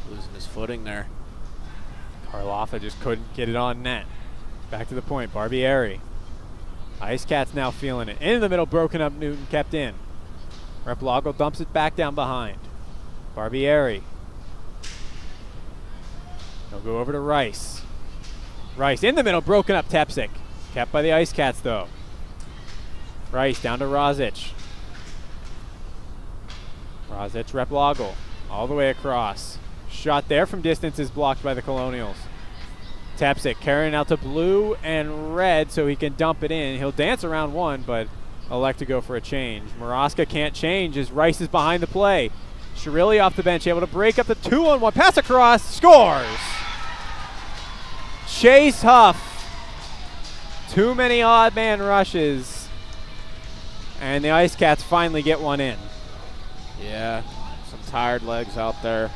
Losing his footing there. Karlofa just couldn't get it on net. Back to the point, Barbieri. Ice Cats now feeling it. In the middle, broken up, Newton kept in. Reploggle dumps it back down behind. Barbieri. He'll go over to Rice. Rice in the middle, broken up, Tepsik. Kept by the Ice Cats though. Rice down to Rozic. Rozic, Reploggle, all the way across. Shot there from distance is blocked by the Colonials. Tepsik carrying out to blue and red so he can dump it in. He'll dance around one, but elect to go for a change. Maraska can't change as Rice is behind the play. Shirilli off the bench, able to break up the 2-on-1. Pass across, scores! Chase Huff. Too many odd man rushes. And the Ice Cats finally get one in. Yeah, some tired legs out there.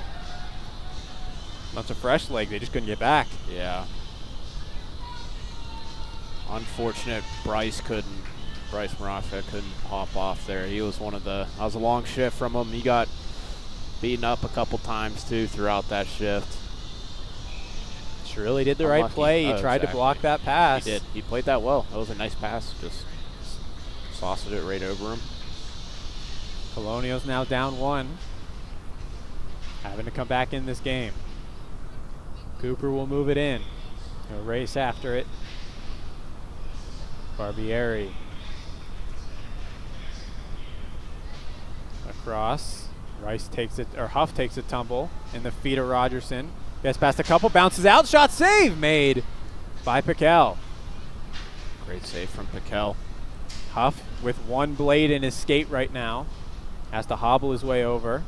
Bunch of fresh legs, they just couldn't get back. Yeah. Unfortunate Bryce Maraska couldn't hop off there. He was that was a long shift from him. He got beaten up a couple times too throughout that shift. Really did the right play. He tried to block that pass. He did. He played that well. That was a nice pass. Just sausaged it right over him. Colonials now down one. Having to come back in this game. Cooper will move it in. He'll race after it. Barbieri. Across. Rice takes it, or Huff takes a tumble in the feet of Rogerson. Gets past a couple, bounces out, shot save made by Pickell. Great save from Pickell. Huff with one blade in his skate right now. Has to hobble his way over.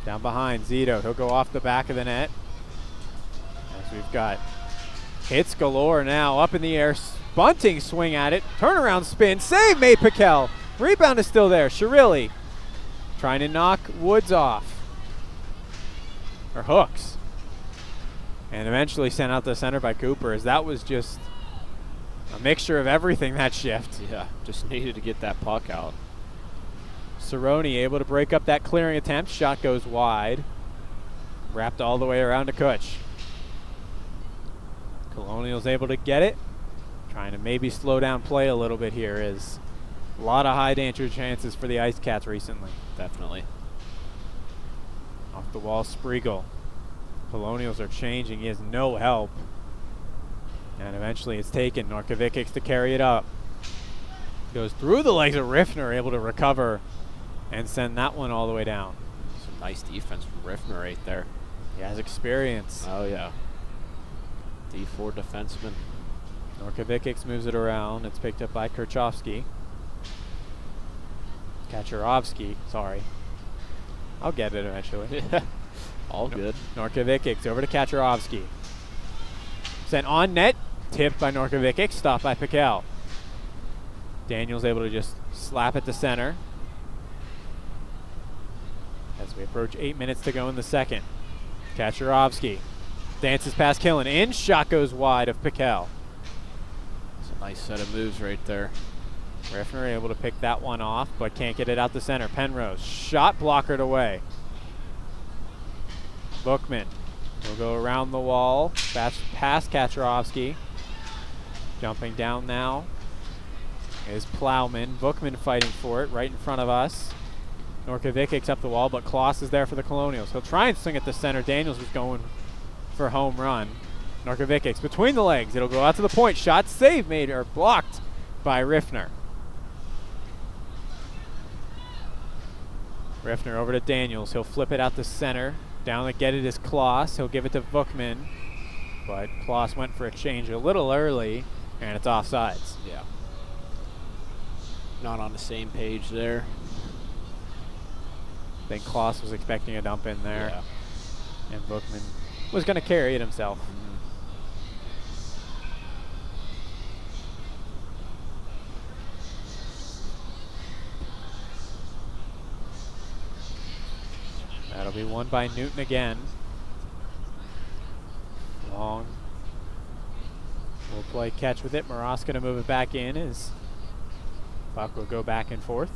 Down behind, Zito. He'll go off the back of the net. As we've got hits galore now, up in the air. Bunting swing at it. Turnaround spin. Save made Pickell. Rebound is still there. Shirilli trying to knock Woods off. Or Hooks. And eventually sent out the center by Cooper, as that was just a mixture of everything that shift. Yeah, just needed to get that puck out. Cerrone able to break up that clearing attempt. Shot goes wide. Wrapped all the way around to Kutch. Colonials able to get it. Trying to maybe slow down play a little bit here, is a lot of high danger chances for the Ice Cats recently. Definitely. Off the wall, Spriegel. Colonials are changing. He has no help. And eventually it's taken. Norkovic to carry it up. Goes through the legs of Riffner, able to recover and send that one all the way down. Some nice defense from Riffner right there. He has experience. Oh, yeah. D4 defenseman. Norkovic moves it around. It's picked up by Kirchhoffsky. Kacharovsky, sorry. I'll get it eventually. All good. Norkovic over to Kacharovsky. Sent on net. Tipped by Norkovic. Stopped by Piquel. Daniels able to just slap it to center. As we approach 8 minutes to go in the second. Kacharovsky dances past Killen. In. Shot goes wide of Piquel. It's a nice set of moves right there. Riffner able to pick that one off, but can't get it out the center. Penrose. Shot blockered away. Bookman will go around the wall, past Kacharovsky. Jumping down now is Plowman. Bookman fighting for it right in front of us. Norkovic up the wall, but Kloss is there for the Colonials. He'll try and swing at the center. Daniels was going for a home run. Norkovic between the legs. It'll go out to the point. Shot save made or blocked by Riffner. Riffner over to Daniels. He'll flip it out the center. Down to get it is Kloss. He'll give it to Bookman. But Kloss went for a change a little early, and it's offsides. Yeah. Not on the same page there. I think Kloss was expecting a dump in there. Yeah. And Bookman was going to carry it himself. That'll be won by Newton again. Long. We'll play catch with it. Moroska to move it back in as puck will go back and forth.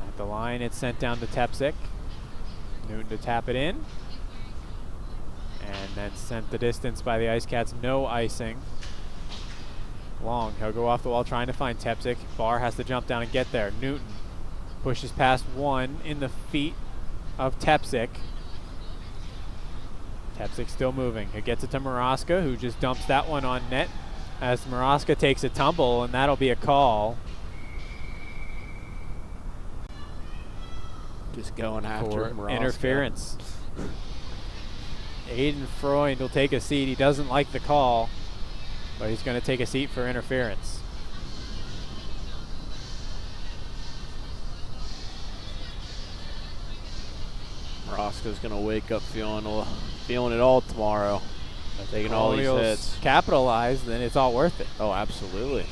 At the line, it's sent down to Tepsik. Newton to tap it in. And then sent the distance by the Ice Cats. No icing. Long. He'll go off the wall trying to find Tepsik. Barr has to jump down and get there. Newton pushes past one in the feet of Tepsik. Tepsik still moving. He gets it to Moroska, who just dumps that one on net as Moroska takes a tumble, and that'll be a call. Just going after for Moroska. Interference. Aiden Freund will take a seat. He doesn't like the call, but he's going to take a seat for interference. Moroska's going to wake up feeling it all tomorrow. Taking all these hits. Capitalize, then it's all worth it. Oh, absolutely.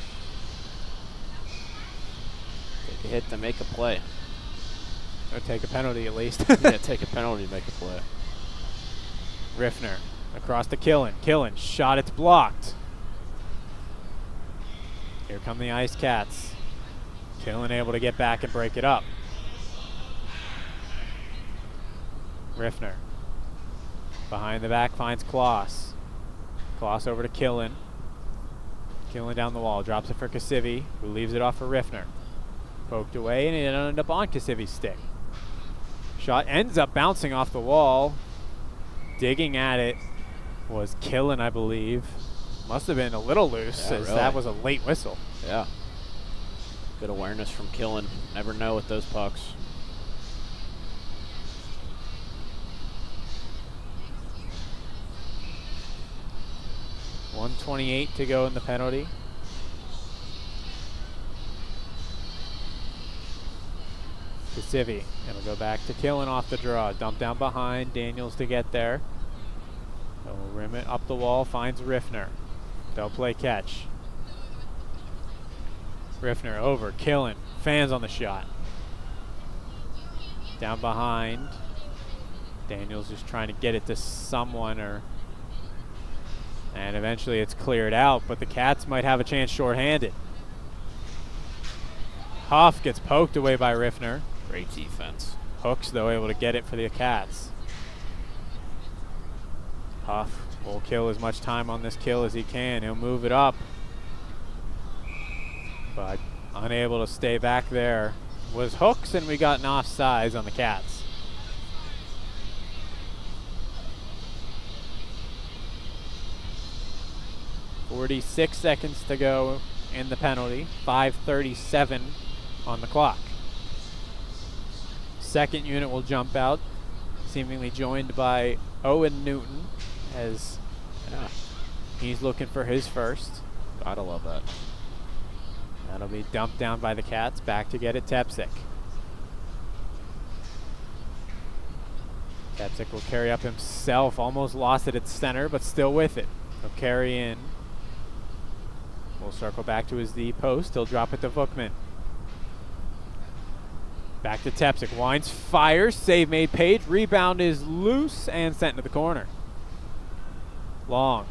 Take a hit to make a play. Or take a penalty at least. Yeah, take a penalty to make a play. Riffner across to Killen. Killen shot, it's blocked. Here come the Ice Cats. Killen able to get back and break it up. Riffner behind the back finds Kloss. Kloss over to Killen. Killen down the wall, drops it for Kasivi, who leaves it off for Riffner. Poked away, and it ended up on Kasivi's stick. Shot ends up bouncing off the wall. Digging at it was Killen, I believe. Must have been a little loose, as that was a late whistle. Yeah. Good awareness from Killen. Never know with those pucks. .128 to go in the penalty. Kasivi. It'll go back to Killen off the draw. Dump down behind. Daniels to get there. He'll rim it up the wall. Finds Riffner. They'll play catch. Riffner over. Killen. Fans on the shot. Down behind. Daniels just trying to get it to someone, and eventually it's cleared out, but the Cats might have a chance shorthanded. Huff gets poked away by Riffner. Great defense. Hooks, though, able to get it for the Cats. Huff will kill as much time on this kill as he can. He'll move it up, but unable to stay back there was Hooks, and we got an offsides on the Cats. .46 seconds to go in the penalty. 5:37 on the clock. Second unit will jump out, seemingly joined by Owen Newton, as he's looking for his first. Gotta love that. That'll be dumped down by the Cats. Back to get it, Tepsic. Tepsic will carry up himself. Almost lost it at center, but still with it. He'll carry in. We'll circle back to his D post. He'll drop it to Vookman. Back to Tepsic. Winds, fires. Save made. Page. Rebound is loose and sent into the corner. Long.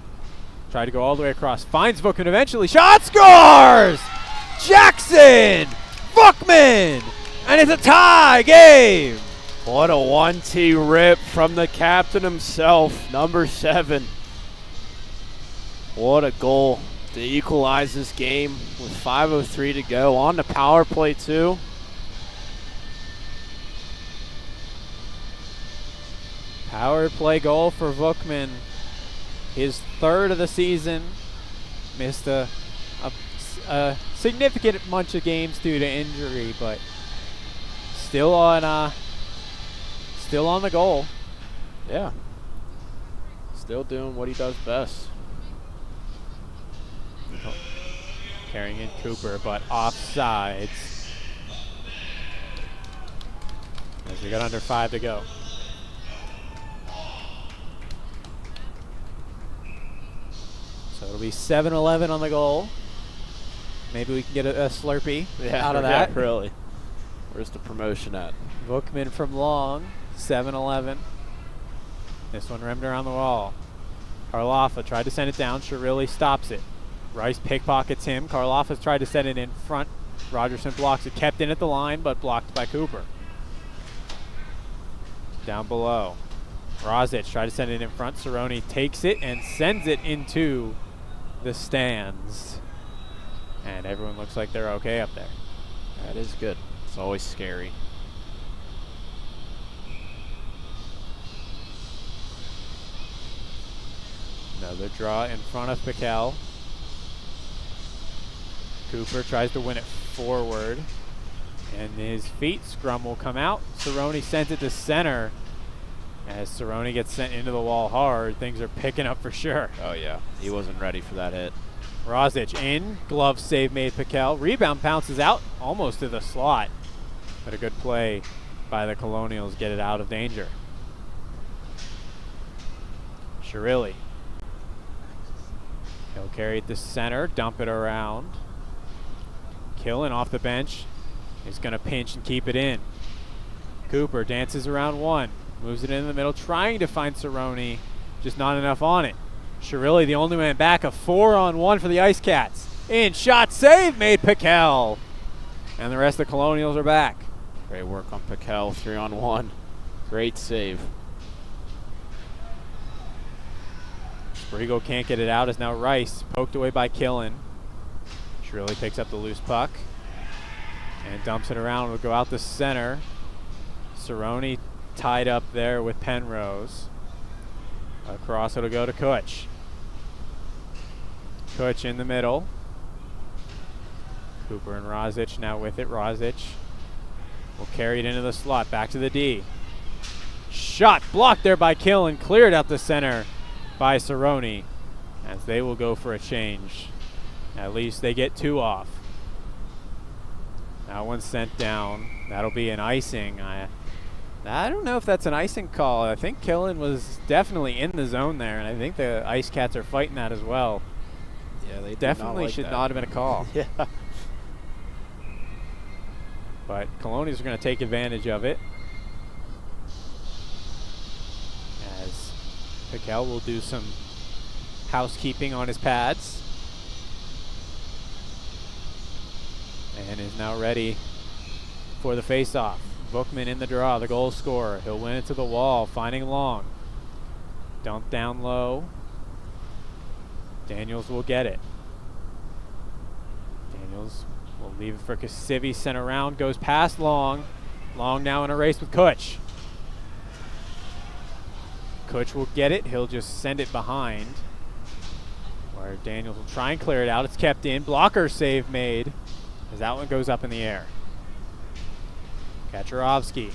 Tried to go all the way across. Finds Vookman eventually. Shot, scores! Jackson! Vookman! And it's a tie game! What a 1-T rip from the captain himself, number 7. What a goal to equalize this game with 5:03 to go. On the power play, too. Power play goal for Vookman. His third of the season. Missed a significant bunch of games due to injury, but still on the goal. Yeah. Still doing what he does best. Carrying in Cooper, but offsides. As we got under 5 to go. So it'll be 7-11 on the goal. Maybe we can get a Slurpee out of that. Yeah, really. Where's the promotion at? Vookman from long, 7-11. This one rimmed around the wall. Karlofa tried to send it down. Shirilli stops it. Rice pickpockets him. Karlofa's tried to send it in front. Rogerson blocks it. Kept in at the line, but blocked by Cooper. Down below. Rozic tried to send it in front. Cerrone takes it and sends it into the stands. And everyone looks like they're okay up there. That is good. It's always scary. Another draw in front of Piquel. Cooper tries to win it forward. And his feet scrum will come out. Cerrone sends it to center. As Cerrone gets sent into the wall hard, things are picking up for sure. Oh, yeah. He wasn't ready for that hit. Rozic in. Glove save made Piquel. Rebound bounces out almost to the slot. But a good play by the Colonials get it out of danger. Shirilli. He'll carry it to center, dump it around. Killen off the bench is going to pinch and keep it in. Cooper dances around one. Moves it in the middle, trying to find Cerrone. Just not enough on it. Shirilli, the only man back, a 4-on-1 for the Ice Cats. In, shot, save made Piquel. And the rest of the Colonials are back. Great work on Piquel, 3-on-1. Great save. Sprigo can't get it out as now Rice poked away by Killen. Shirilli picks up the loose puck and dumps it around. Will go out the center. Cerrone tied up there with Penrose. Across it'll go to Kutch. Kutch in the middle. Cooper and Rozic now with it. Rozic will carry it into the slot. Back to the D. Shot blocked there by Killen. Cleared out the center by Cerrone. As they will go for a change. At least they get 2 off. That one's sent down. That'll be an icing. I don't know if that's an icing call. I think Killen was definitely in the zone there, and I think the Ice Cats are fighting that as well. Yeah, they Definitely should not have been a call. Yeah. But Colonials are going to take advantage of it. Piquel will do some housekeeping on his pads. And is now ready for the face-off. Bookman in the draw, the goal scorer. He'll win it to the wall, finding Long. Dump down low. Daniels will get it. Daniels will leave it for Kasivi, sent around, goes past Long. Long now in a race with Kutch. Kutch will get it, he'll just send it behind. Where Daniels will try and clear it out, it's kept in. Blocker save made, as that one goes up in the air. Kacharovsky.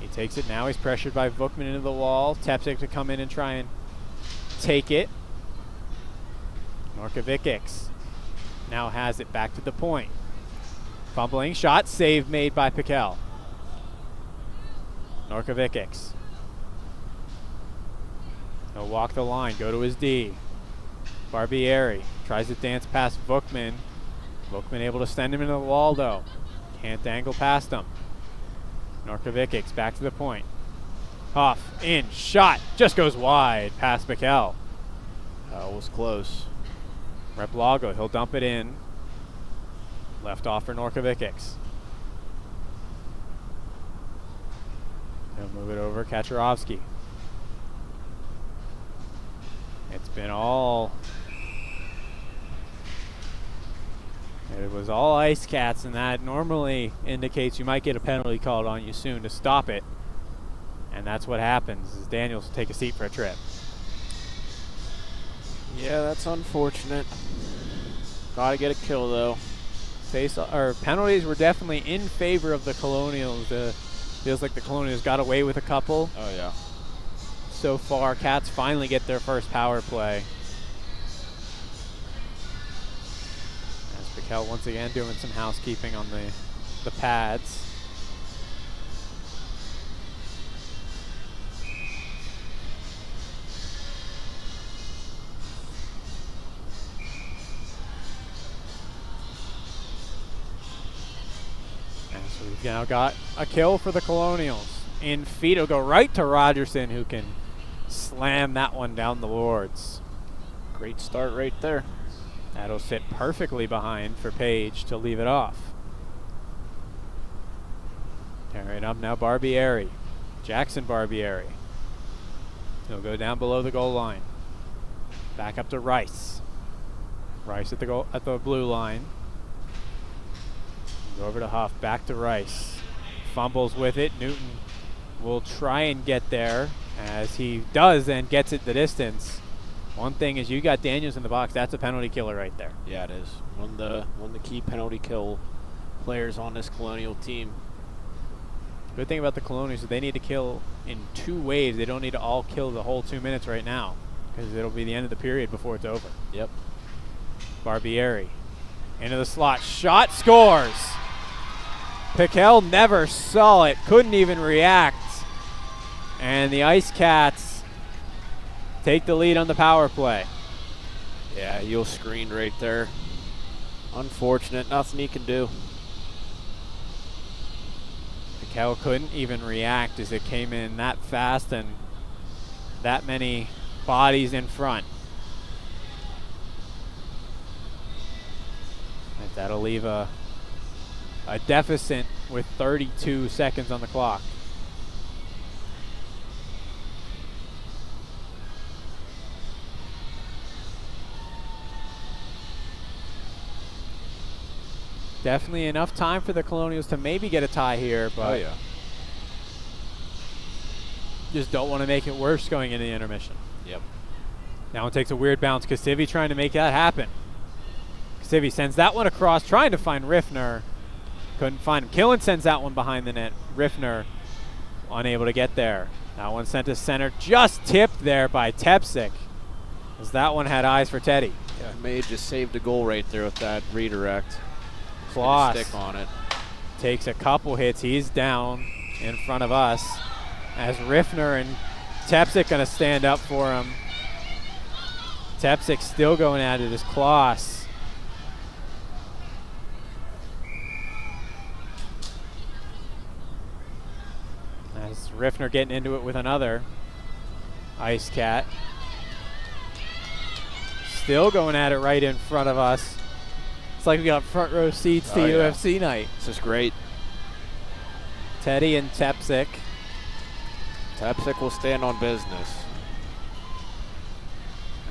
He takes it now, he's pressured by Bookman into the wall. Tepsik to come in and try and take it. Norkovic now has it back to the point. Fumbling shot, save made by Piquel. Norkovic. He'll walk the line, go to his D. Barbieri tries to dance past Bookman. Bookman able to send him into the wall though. Can't angle past him. Norkovic back to the point. Huff, in, shot, just goes wide past Piquel. That was close. Replago, he'll dump it in. Left off for Norkovic. He'll move it over, Kacharovsky. It's been all... It was all Ice Cats, and that normally indicates you might get a penalty called on you soon to stop it. And that's what happens, is Daniels will take a seat for a trip. Yeah, that's unfortunate. Gotta get a kill though. Penalties were definitely in favor of the Colonials. Feels like the Colonials got away with a couple. Oh yeah. So far, Cats finally get their first power play. As Piquel once again doing some housekeeping on the pads. So we've now got a kill for the Colonials. In feet, it'll go right to Rogerson, who can slam that one down the boards. Great start right there. That'll sit perfectly behind for Page to leave it off. Tearing up now, Barbieri. Jackson Barbieri. He'll go down below the goal line. Back up to Rice. Rice at the blue line. Go over to Huff, back to Rice. Fumbles with it. Newton will try and get there, as he does and gets it the distance. One thing is, you got Daniels in the box. That's a penalty killer right there. Yeah, it is. One of the key penalty kill players on this Colonial team. Good thing about the Colonials is they need to kill in 2 waves. They don't need to all kill the whole 2 minutes right now, because it'll be the end of the period before it's over. Yep. Barbieri into the slot. Shot, scores! Piquel never saw it, couldn't even react. And the Ice Cats take the lead on the power play. Yeah, you'll screen right there. Unfortunate, nothing he can do. Piquel couldn't even react as it came in that fast and that many bodies in front. And that'll leave a deficit with 32 seconds on the clock. Definitely enough time for the Colonials to maybe get a tie here, but oh yeah, just don't want to make it worse going into the intermission. Yep. Now it takes a weird bounce. Kasivi trying to make that happen. Kasivi sends that one across, trying to find Riffner. Couldn't find him. Killen sends that one behind the net. Riffner unable to get there. That one sent to center, just tipped there by Tepsik, as that one had eyes for Teddy. Yeah, May just saved a goal right there with that redirect. Kloss stick on it. Takes a couple hits. He's down in front of us, as Riffner and Tepsik going to stand up for him. Tepsik still going at it as Kloss. As Riffner getting into it with another. Ice Cat. Still going at it right in front of us. It's like we got front row seats to UFC night. This is great. Teddy and Tepsic. Tepsic will stand on business.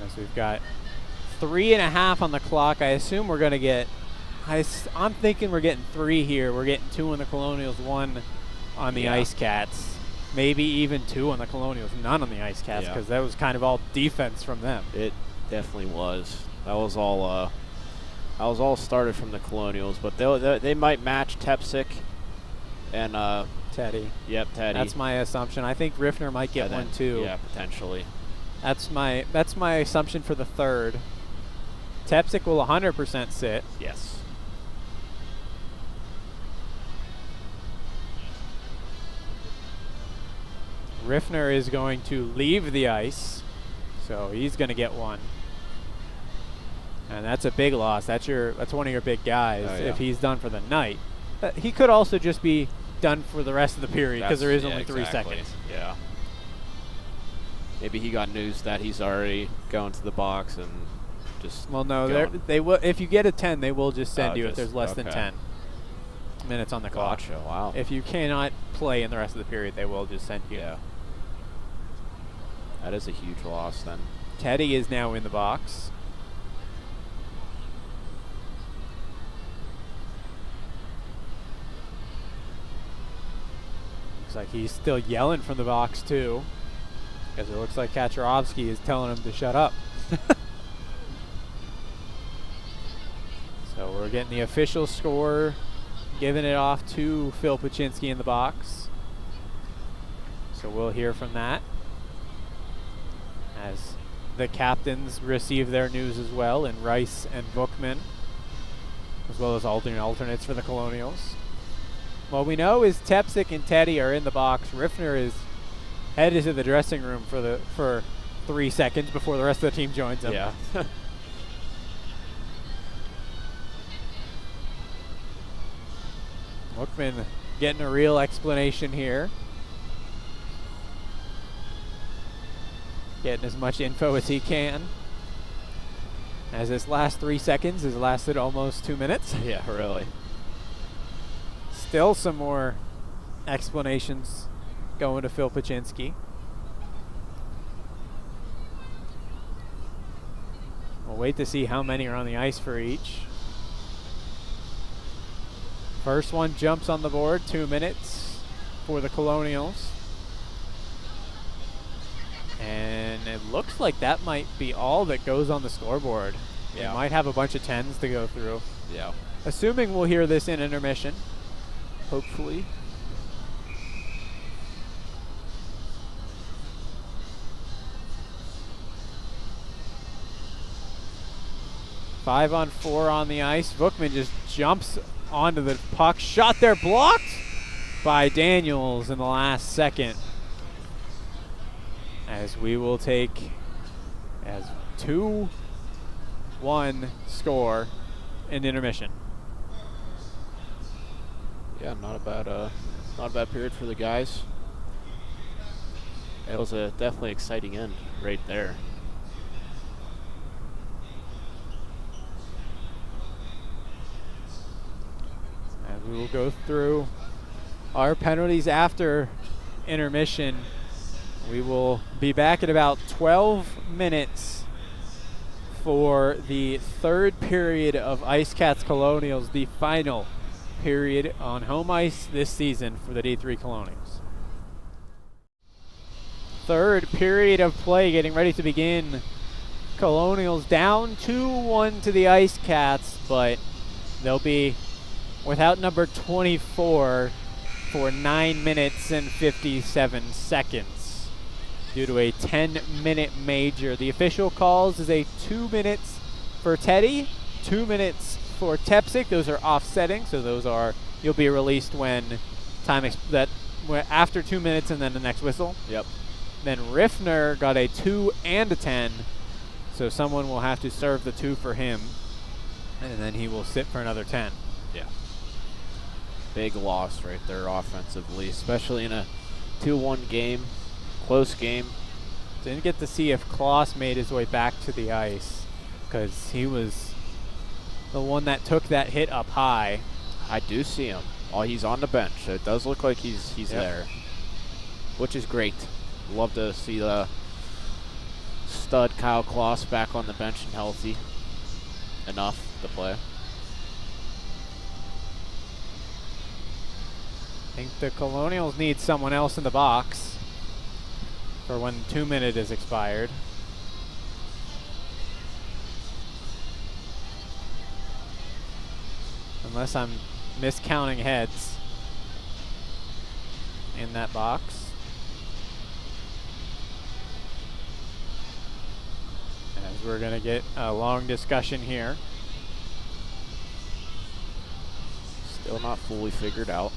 As we've got 3.5 on the clock. I assume we're going to get, I'm thinking we're getting 3 here. We're getting 2 on the Colonials, 1 on the Ice Cats. Maybe even 2 on the Colonials, none on the Ice Cats, because that was kind of all defense from them. It definitely was. That was all started from the Colonials, but they might match Tepsic and Teddy. Yep, Teddy. That's my assumption. I think Riffner might get one too. Yeah, potentially. That's my assumption for the third. Tepsic will 100% sit. Yes. Riffner is going to leave the ice, so he's going to get one. And that's a big loss. That's one of your big guys if he's done for the night. He could also just be done for the rest of the period because there is only 3 seconds. Yeah. Maybe he got news that he's already going to the box and just. Well, no, they will. If you get a 10, they will just send you if there's less than 10 minutes on the clock. Gotcha. Wow. If you cannot play in the rest of the period, they will just send you. Yeah. That is a huge loss then. Teddy is now in the box. Looks like he's still yelling from the box too, because it looks like Kacharovsky is telling him to shut up. So we're getting the official score, giving it off to Phil Pachinski in the box. So we'll hear from that as the captains receive their news as well, and Rice and Bookman, as well as alternates for the Colonials. What we know is Tepsic and Teddy are in the box. Riffner is headed to the dressing room for 3 seconds before the rest of the team joins him. Yeah. Bookman getting a real explanation here. Getting as much info as he can. As this last 3 seconds has lasted almost 2 minutes. Yeah, really. Still some more explanations going to Phil Pachinski. We'll wait to see how many are on the ice for each. First one jumps on the board, 2 minutes for the Colonials. And it looks like that might be all that goes on the scoreboard. Yeah. We might have a bunch of 10s to go through. Yeah. Assuming we'll hear this in intermission, hopefully. Five on 4 on the ice. Bookman just jumps onto the puck. Shot there, blocked by Daniels in the last second. As we will take as 2-1 score in intermission. Yeah, not a bad period for the guys. It was a definitely exciting end right there. And we will go through our penalties after intermission. We will be back at about 12 minutes for the third period of Ice Cats Colonials, the final period on home ice this season for the D3 Colonials. Third period of play getting ready to begin. Colonials down 2-1 to the Ice Cats, but they'll be without number 24 for 9 minutes and 57 seconds due to a 10-minute major. The official calls is a 2 minutes for Teddy, 2 minutes for Tepsic. Those are offsetting, so those are, you'll be released when after 2 minutes and then the next whistle. Yep. Then Riffner got a 2 and a 10, so someone will have to serve the 2 for him, and then he will sit for another 10. Yeah. Big loss right there offensively, especially in a 2-1 game, close game. Didn't get to see if Kloss made his way back to the ice because he was the one that took that hit up high. I do see him. Oh, he's on the bench. So it does look like he's there, which is great. Love to see the stud Kyle Kloss back on the bench and healthy enough to play. I think the Colonials need someone else in the box for when 2 minute is expired. Unless I'm miscounting heads in that box. As we're going to get a long discussion here. Still not fully figured out.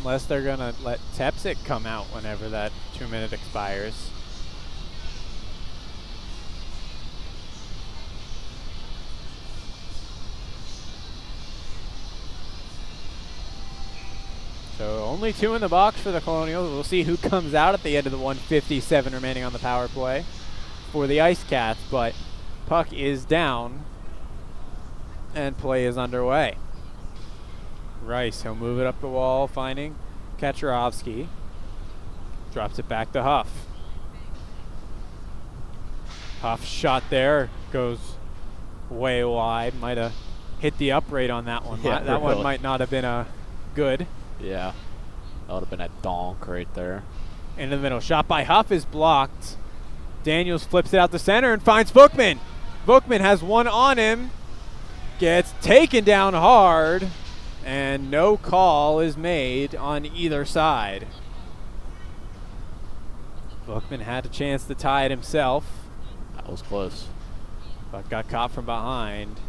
Unless they're going to let Tepsic come out whenever that 2 minute expires. So only 2 in the box for the Colonials. We'll see who comes out at the end of the 1:57 remaining on the power play for the Ice Cats, but puck is down and play is underway. Rice, he'll move it up the wall, finding Kacharovsky. Drops it back to Huff. Huff's shot there goes way wide. Might have hit the upright on that one. Yeah, that one might not have been a good. Yeah, that would have been a donk right there. Into the middle. Shot by Huff is blocked. Daniels flips it out the center and finds Bookman. Bookman has one on him. Gets taken down hard. And no call is made on either side. Bookman had a chance to tie it himself. That was close. But got caught from behind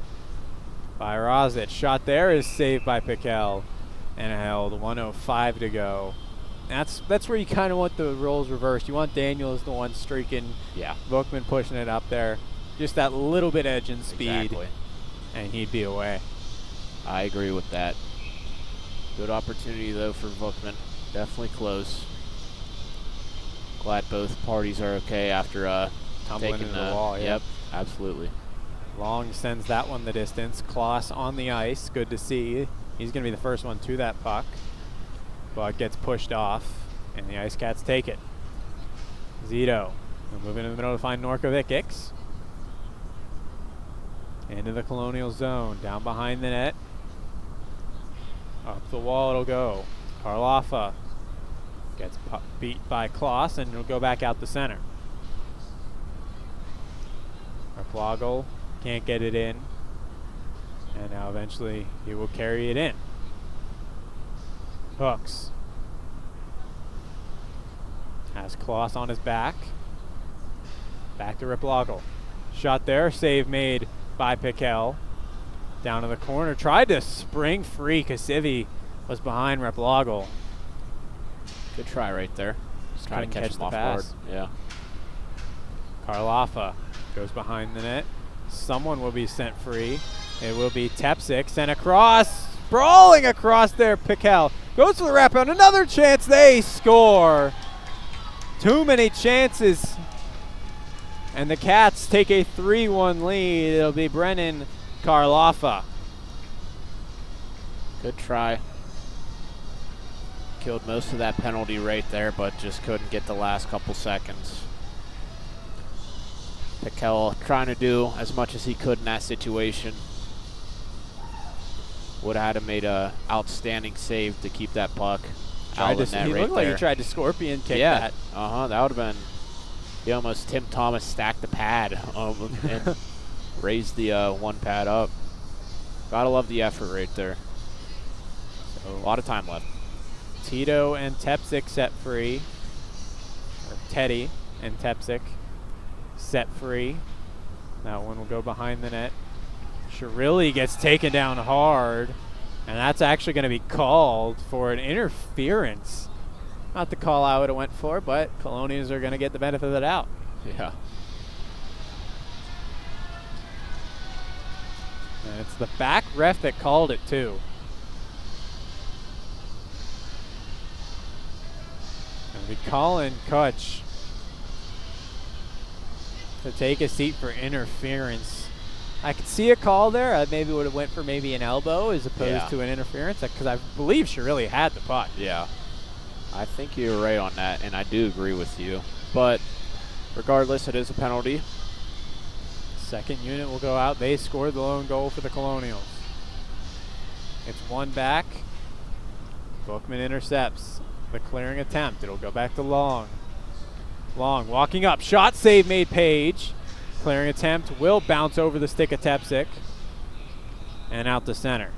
by Rozic. Shot there is saved by Piquel and held. 1:05 to go. That's where you kind of want the roles reversed. You want Daniels the one streaking. Yeah. Bookman pushing it up there. Just that little bit edge and speed. Exactly. And he'd be away. I agree with that. Good opportunity, though, for Bookman. Definitely close. Glad both parties are okay after Tumbling taking into the wall. Yep, absolutely. Long sends that one the distance. Kloss on the ice. Good to see. He's going to be the first one to that puck. But gets pushed off, and the Ice Cats take it. Zito moving in the middle to find Norkovic. Into the Colonial zone. Down behind the net. Up the wall it'll go. Karlofa gets beat by Kloss, and it'll go back out the center. Arplogel can't get it in. And now eventually he will carry it in. Hooks. Has Kloss on his back. Back to Arplogel. Shot there, save made by Piquel. Down to the corner, tried to spring free. Kasivi was behind Arplogel. Good try right there. Just trying to catch him the off pass. guard. Yeah. Karlofa goes behind the net. Someone will be sent free. It will be Tepsic sent across. Sprawling across there, Piquel. Goes for the wraparound. Another chance. They score. Too many chances. And the Cats take a 3-1 lead. It'll be Brennan Karlofa. Good try. Killed most of that penalty right there, but just couldn't get the last couple seconds. Piquel trying to do as much as he could in that situation. Would have had to made a outstanding save to keep that puck out of the net He right looked there. like he tried to scorpion kick that. That would have been. He almost Tim Thomas stacked the pad and raised the one pad up. Gotta love the effort right there. So a lot of time left. Tito and Tepsic set free. Or Teddy and Tepsic set free. That one will go behind the net. Shirilli gets taken down hard, and that's actually going to be called for an interference. Not the call I would have went for, but Colonials are going to get the benefit of the doubt. Yeah. And it's the back ref that called it too. It'll be Colin Kutch to take a seat for interference. I could see a call there. I maybe would have went for maybe an elbow as opposed to an interference, because I believe she really had the puck. Yeah. I think you're right on that, and I do agree with you. But regardless, it is a penalty. Second unit will go out. They scored the lone goal for the Colonials. It's one back. Bookman intercepts the clearing attempt. It'll go back to Long. Long walking up. Shot save made Page. Clearing attempt will bounce over the stick of Tepsic and out to center.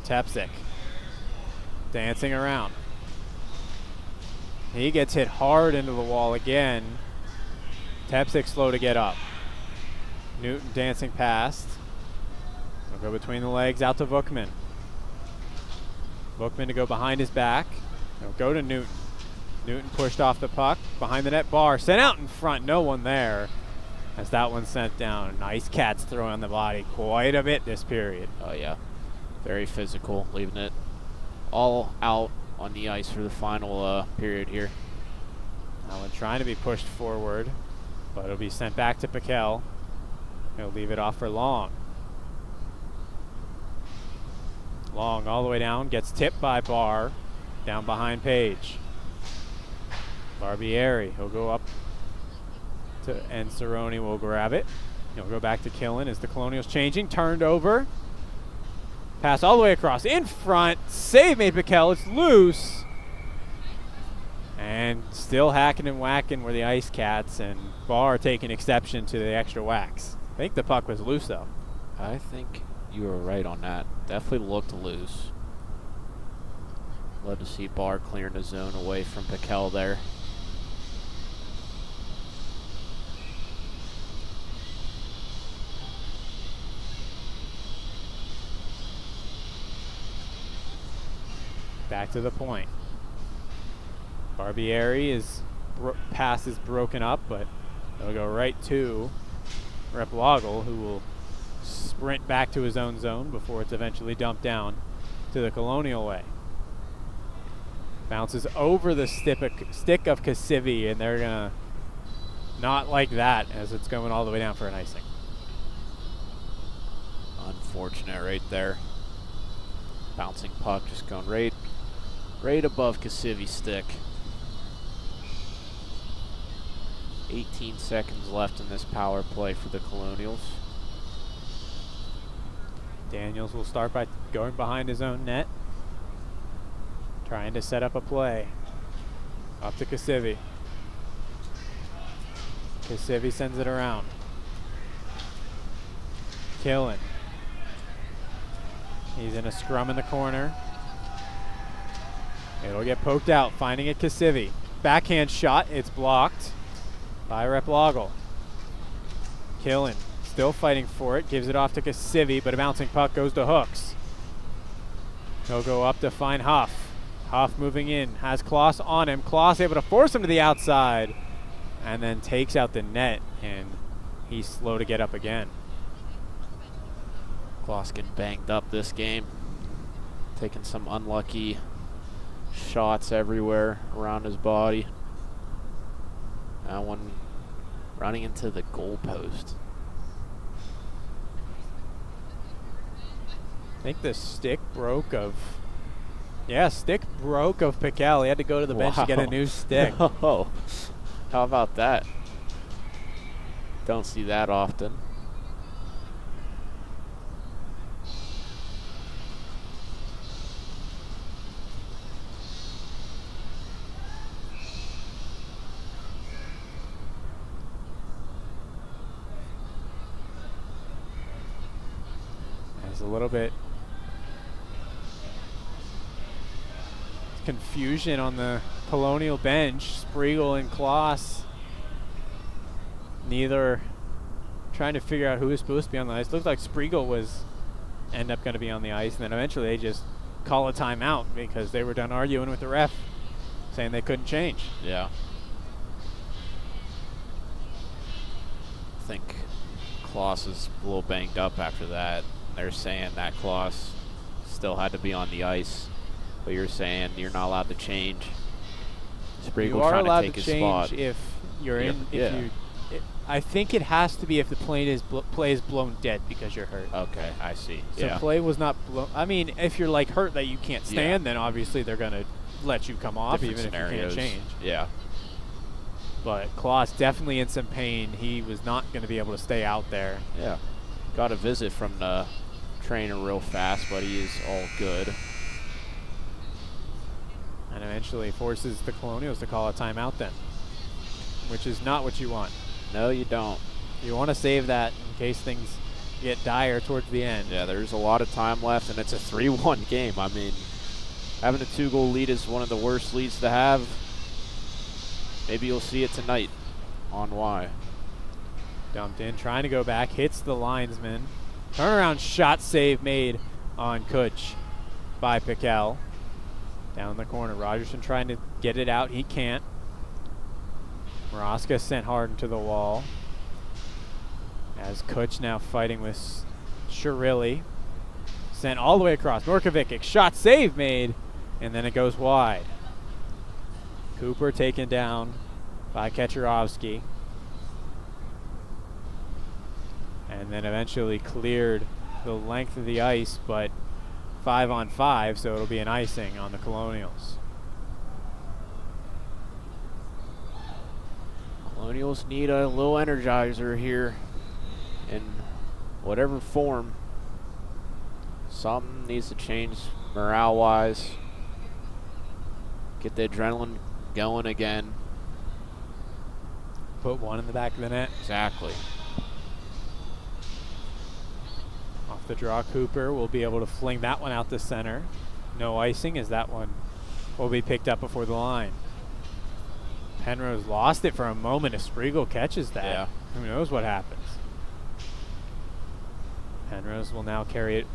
Tepsic dancing around. He gets hit hard into the wall again. Tepsic slow to get up. Newton dancing past. He'll go between the legs out to Bookman. Bookman to go behind his back. He'll go to Newton. Newton pushed off the puck. Behind the net bar. Sent out in front. No one there. As that one sent down. Nice Cats throwing on the body quite a bit this period. Oh, yeah. Very physical. Leaving it all out on the ice for the final period here. That one trying to be pushed forward, but it'll be sent back to Piquel. He'll leave it off for Long. Long all the way down, gets tipped by Barr, down behind Page. Barbieri, he'll go up to, and Cerrone will grab it. He'll go back to Killen as the Colonials changing, turned over. Pass all the way across, in front, save made Piquel, it's loose. And still hacking and whacking were the Ice Cats, and Barr taking exception to the extra whacks. I think the puck was loose though. I think you were right on that. Definitely looked loose. Love to see Barr clearing the zone away from Piquel there. Back to the point. Barbieri pass is broken up, but it'll go right to Replogel, who will sprint back to his own zone before it's eventually dumped down to the Colonial way. Bounces over the stick of Kasivi, and they're gonna not like that as it's going all the way down for an icing. Unfortunate right there. Bouncing puck just going right above Kasivi's stick. 18 seconds left in this power play for the Colonials. Daniels will start by going behind his own net, trying to set up a play. Up to Kasivi. Kasivi sends it around. Killen. He's in a scrum in the corner. It'll get poked out, finding it Kasivi. Backhand shot, it's blocked by Replogel. Killen still fighting for it, gives it off to Kasivi, but a bouncing puck goes to Hooks. He'll go up to find Huff. Huff moving in, has Kloss on him. Kloss able to force him to the outside, and then takes out the net, and he's slow to get up again. Kloss getting banged up this game. Taking some unlucky shots everywhere around his body. That one running into the goalpost. I think the stick broke of Piquel. He had to go to the bench to get a new stick. Oh, how about that? Don't see that often. There's a little bit confusion on the Colonial bench. Spriegel and Kloss, neither trying to figure out who was supposed to be on the ice. Looked like Spriegel was end up going to be on the ice, and then eventually they just call a timeout because they were done arguing with the ref, saying they couldn't change. Yeah. I think Kloss is a little banged up after that. They're saying that Kloss still had to be on the ice But you're saying you're not allowed to change. You Spriegel are trying allowed to take to his change spot. if you're in. If Yeah. you, I think it has to be if the play is blown dead because you're hurt. Okay, I see. So Yeah. play was not blown. I mean, if you're like hurt that you can't stand, Yeah. then obviously they're gonna let you come off Different even scenarios. if you can't change. Yeah. But Klaus definitely in some pain. He was not going to be able to stay out there. Yeah. Got a visit from the trainer real fast, but he is all good. And eventually forces the Colonials to call a timeout then, which is not what you want. No, you don't. You want to save that in case things get dire towards the end. Yeah, there's a lot of time left, and it's a 3-1 game. I mean, having a 2-goal lead is one of the worst leads to have. Maybe you'll see it tonight on why. Dumped in, trying to go back, hits the linesman. Turnaround shot save made on Kutch by Piquel. Down the corner, Rogerson trying to get it out. He can't. Maraska sent hard into the wall. As Kutch now fighting with Shirilli. Sent all the way across. Norkovic, shot save made, and then it goes wide. Cooper taken down by Kaczorowski. And then eventually cleared the length of the ice, but 5-on-5, so it'll be an icing on the Colonials. Colonials need a little energizer here in whatever form. Something needs to change morale-wise. Get the adrenaline going again. Put one in the back of the net. Exactly. Off the draw, Cooper will be able to fling that one out the center. No icing as that one will be picked up before the line. Penrose lost it for a moment. If Spriegel catches that, who knows what happens. Penrose will now carry it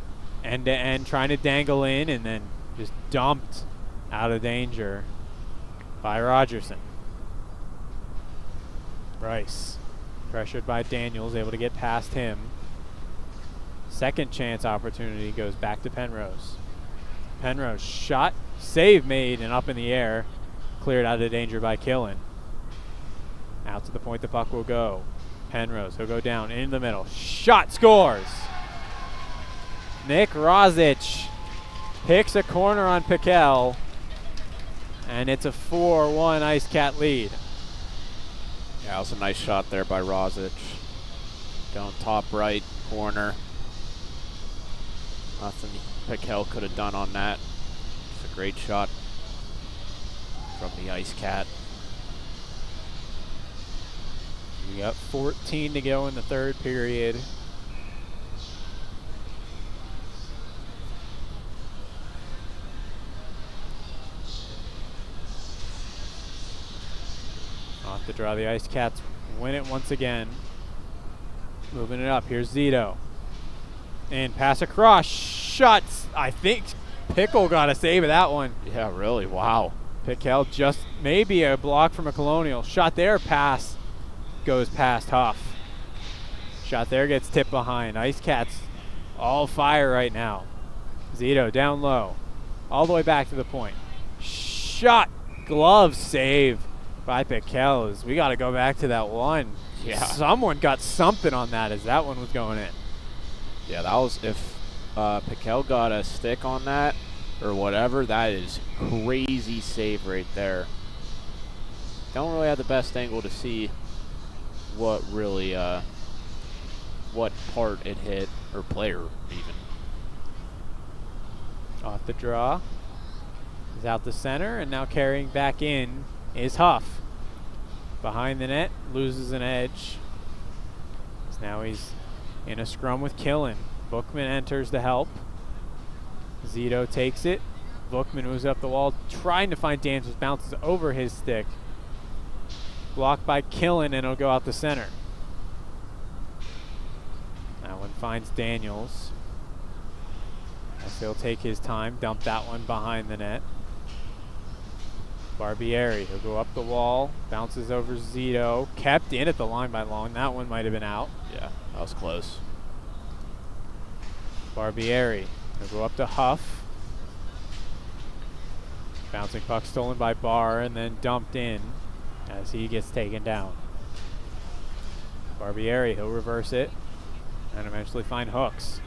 end to end, trying to dangle in, and then just dumped out of danger by Rogerson. Bryce, pressured by Daniels, able to get past him. Second chance opportunity goes back to Penrose. Penrose shot, save made, and up in the air. Cleared out of danger by Killen. Out to the point the puck will go. Penrose, he'll go down in the middle. Shot, scores! Nick Rozic picks a corner on Piquel, and it's a 4-1 Ice Cat lead. Yeah, it was a nice shot there by Rozic. Down top right corner. Nothing Piquel could have done on that. It's a great shot from the Ice Cat. We got 14 to go in the third period. Off the draw, the Ice Cats win it once again. Moving it up, here's Zito. And pass across, shots. I think Pickle got a save of that one. Yeah, really, wow. Piquel just maybe a block from a Colonial. Shot there, pass goes past Huff. Shot there gets tipped behind. Ice Cats all fire right now. Zito down low, all the way back to the point. Shot, glove save by Piquel. As we got to go back to that one. Yeah. Someone got something on that as that one was going in. Yeah, that was, if Piquel got a stick on that or whatever, that is crazy save right there. Don't really have the best angle to see what really, what part it hit, or player even. Off the draw. He's out the center, and now carrying back in is Huff. Behind the net, loses an edge. So now he's in a scrum with Killen. Bookman enters to help. Zito takes it. Bookman moves up the wall, trying to find Daniels, bounces over his stick. Blocked by Killen, and it'll go out the center. That one finds Daniels. As he'll take his time, dump that one behind the net. Barbieri, he'll go up the wall, bounces over Zito, kept in at the line by long. That one might have been out. Yeah, that was close. Barbieri, he'll go up to Huff. Bouncing puck stolen by Barr and then dumped in as he gets taken down. Barbieri, he'll reverse it and eventually find Hooks.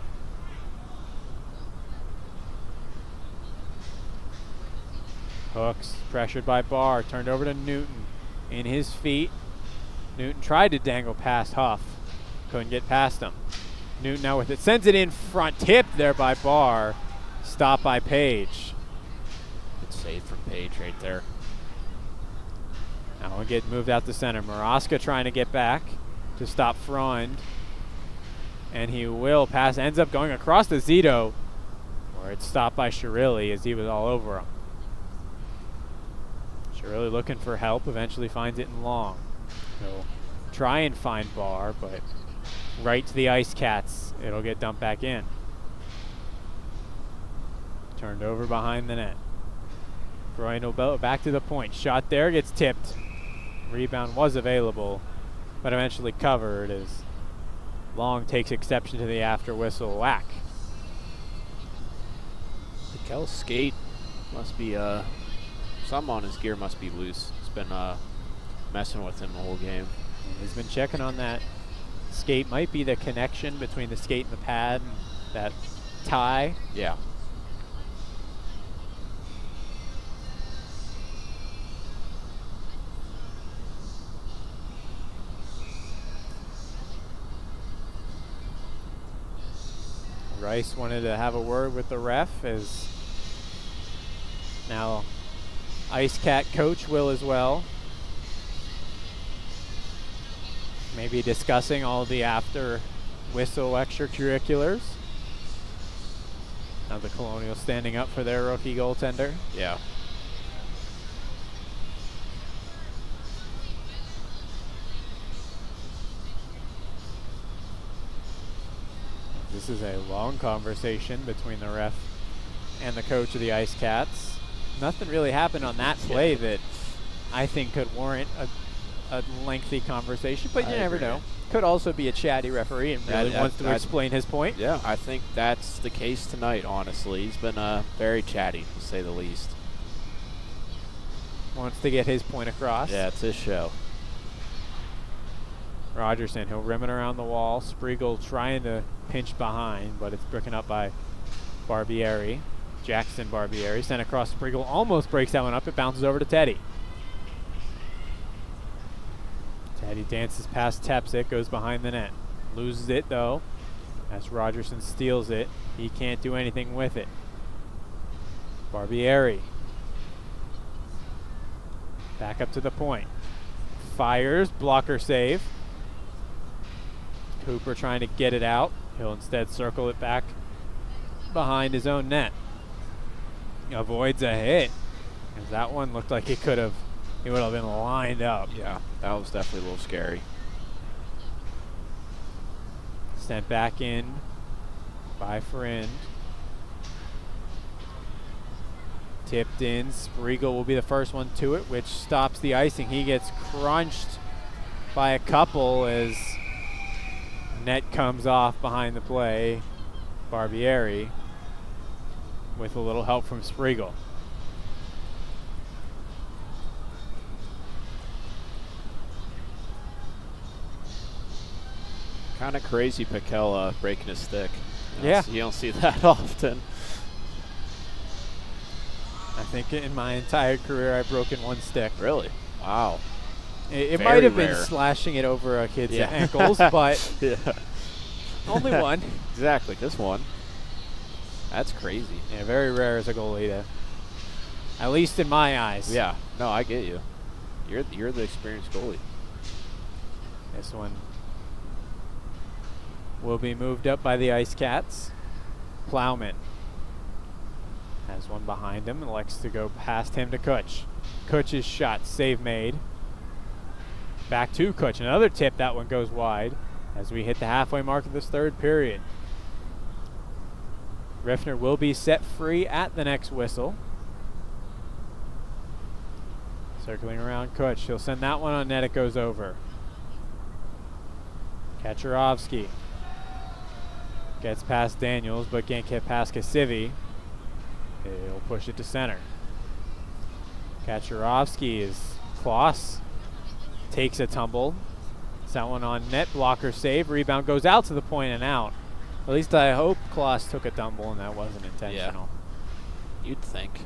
Hooks pressured by Barr, turned over to Newton. In his feet, Newton tried to dangle past Huff. Couldn't get past him. Newton now with it, sends it in front, tipped there by Barr, stopped by Page. Good save from Page right there. Now we'll get moved out to center. Maraska trying to get back to stop Frond. And he will pass, ends up going across to Zito, where it's stopped by Shirilli as he was all over him. Shirilli looking for help, eventually finds it in long. He'll try and find Barr, but right to the Ice Cats. It'll get dumped back in. Turned over behind the net. Brian Nobel back to the point. Shot there, gets tipped. Rebound was available, but eventually covered as Long takes exception to the after whistle whack. Pikel's skate must be, some on his gear must be loose. It's been messing with him the whole game. He's been checking on that skate. Might be the connection between the skate and the pad, and that tie. Yeah. Rice wanted to have a word with the ref, as now Ice Cat coach will as well. Maybe discussing all the after whistle extracurriculars. Now the Colonials standing up for their rookie goaltender. Yeah. This is a long conversation between the ref and the coach of the Ice Cats. Nothing really happened on that play that I think could warrant a lengthy conversation, but you never know. Could also be a chatty referee and really wants to explain his point. Yeah, I think that's the case tonight, honestly. He's been very chatty, to say the least. Wants to get his point across. Yeah, it's his show. Rogerson, he'll rim it around the wall. Spriegel trying to pinch behind, but it's broken up by Barbieri. Jackson Barbieri sent across. Spriegel almost breaks that one up. It bounces over to Teddy. Teddy dances past Tepsic, goes behind the net. Loses it though, as Rogerson steals it. He can't do anything with it. Barbieri. Back up to the point. Fires, blocker save. Cooper trying to get it out. He'll instead circle it back behind his own net. Avoids a hit, as that one looked like he would have been lined up. Yeah, that was definitely a little scary. Sent back in by Friend. Tipped in. Spriegel will be the first one to it, which stops the icing. He gets crunched by a couple as net comes off behind the play. Barbieri with a little help from Spriegel. Kind of crazy Pikel breaking his stick. Yeah. You don't see that often. I think in my entire career I've broken one stick. Really? Wow. It might have been slashing it over a kid's ankles, but only one. Exactly, just one. That's crazy. Yeah, very rare as a goalie to, at least in my eyes. Yeah, no, I get you. You're the experienced goalie. This one will be moved up by the Ice Cats. Plowman has one behind him and elects to go past him to Kutch. Kutch's shot, save made. Back to Kutch, another tip, that one goes wide as we hit the halfway mark of this third period. Riffner will be set free at the next whistle. Circling around Kutch, he'll send that one on net, it goes over. Kacharovsky gets past Daniels, but can't get past Kasivi. He'll push it to center. Kaczorowski is Kloss. Takes a tumble. That one on net blocker save. Rebound goes out to the point and out. At least I hope Kloss took a tumble and that wasn't intentional. Yeah. You'd think.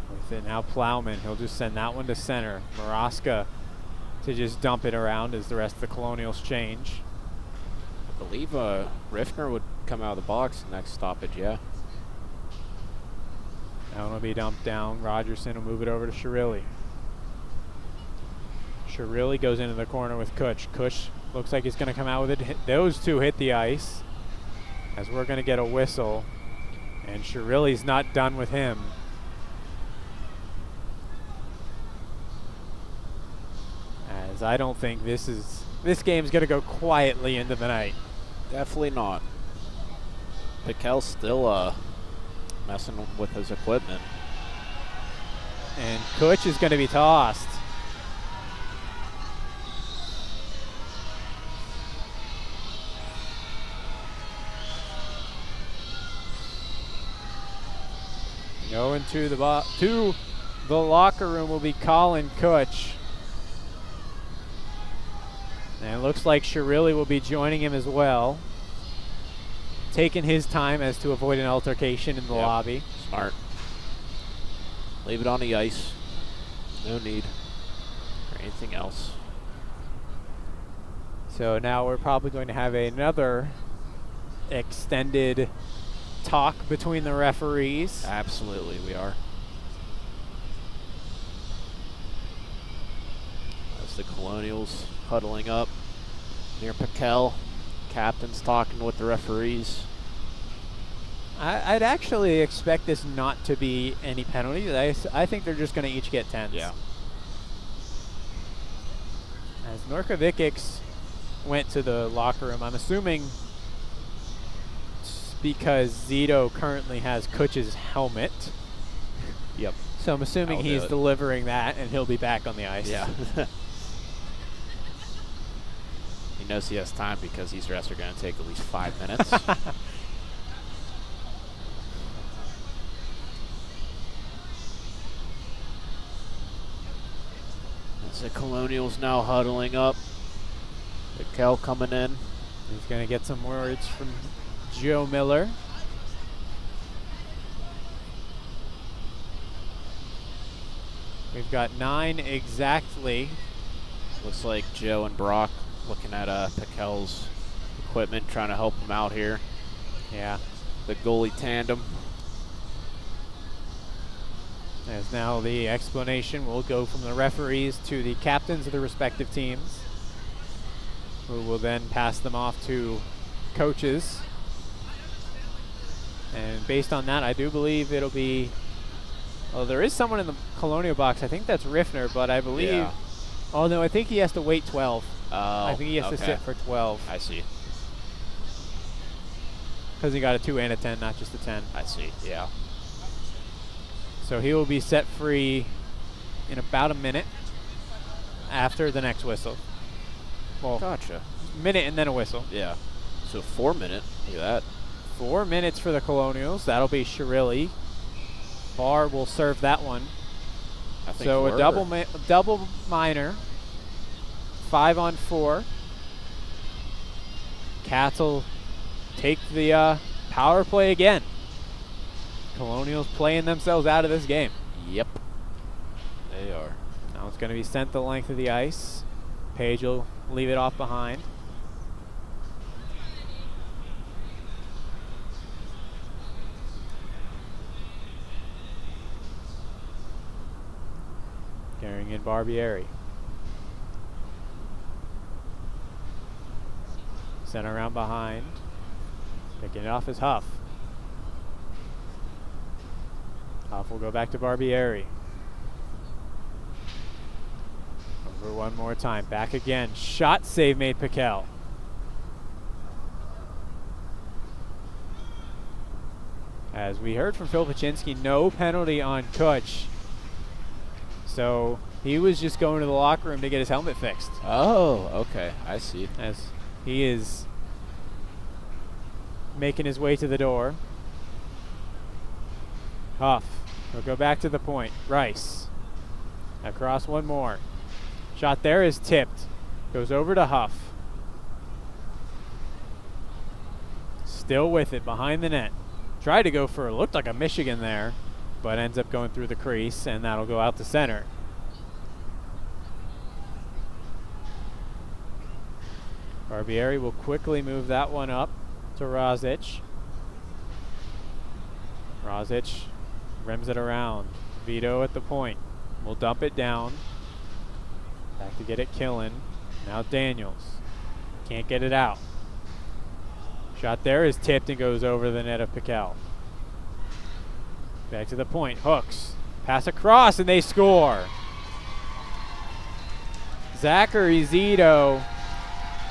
With it now Plowman. He'll just send that one to center. Maraska to just dump it around as the rest of the Colonials change. I believe Riffner would come out of the box next stoppage, yeah. That one will be dumped down. Rogerson will move it over to Shirilli. Shirilli goes into the corner with Kutch. Kutch looks like he's going to come out with it. Those two hit the ice as we're going to get a whistle. And Shirilli's not done with him. As I don't think this game's going to go quietly into the night. Definitely not. Piquel's still messing with his equipment. And Kutch is going to be tossed. Going to the locker room will be Colin Kutch. And it looks like Shirilli will be joining him as well. Taking his time as to avoid an altercation in the lobby. Smart. Leave it on the ice. No need for anything else. So now we're probably going to have another extended talk between the referees. Absolutely, we are. As the Colonials huddling up near Piquel. Captain's talking with the referees. I'd actually expect this not to be any penalties. I think they're just going to each get 10s. Yeah. As Norkovic went to the locker room, I'm assuming because Zito currently has Kutch's helmet. Yep. So I'm assuming he's delivering that and he'll be back on the ice. Yeah. He knows he has time because these refs are going to take at least 5 minutes. As the Colonials now huddling up. Piquel coming in. He's going to get some words from Joe Miller. We've got 9 exactly. Looks like Joe and Brock looking at Piquel's equipment, trying to help him out here. Yeah. The goalie tandem. As now the explanation will go from the referees to the captains of the respective teams, who will then pass them off to coaches. And based on that, I do believe it'll be, well, there is someone in the Colonial box. I think that's Riffner, but I believe, Yeah. Oh no, I think he has to wait 12. Oh, I think he has to sit for 12. I see. Because he got a 2 and a 10, not just a 10. I see, yeah. So he will be set free in about a minute after the next whistle. Well, Gotcha. minute and then a whistle. Yeah. So 4 minute. Look at that. 4 minutes for the Colonials. That'll be Shirilli. Barr will serve that one. I think So a double minor. 5 on 4. Cats will take the power play again. Colonials playing themselves out of this game. Yep. They are. Now it's going to be sent the length of the ice. Page will leave it off behind. Carrying in Barbieri. Sent around behind. Picking it off is Huff. Huff will go back to Barbieri. Over one more time. Back again. Shot save made Piquel. As we heard from Phil Pachinski, no penalty on Kutch. So he was just going to the locker room to get his helmet fixed. Oh, okay. I see. As he is making his way to the door. Huff. He'll go back to the point. Rice. Across one more. Shot there is tipped. Goes over to Huff. Still with it behind the net. Tried to go for, looked like a Michigan there, but ends up going through the crease, and that'll go out to center. Barbieri will quickly move that one up to Rozic. Rozic rims it around. Vito at the point. Will dump it down. Back to get it Killen. Now Daniels. Can't get it out. Shot there is tipped and goes over the net of Piquel. Back to the point. Hooks. Pass across and they score. Zachary Zito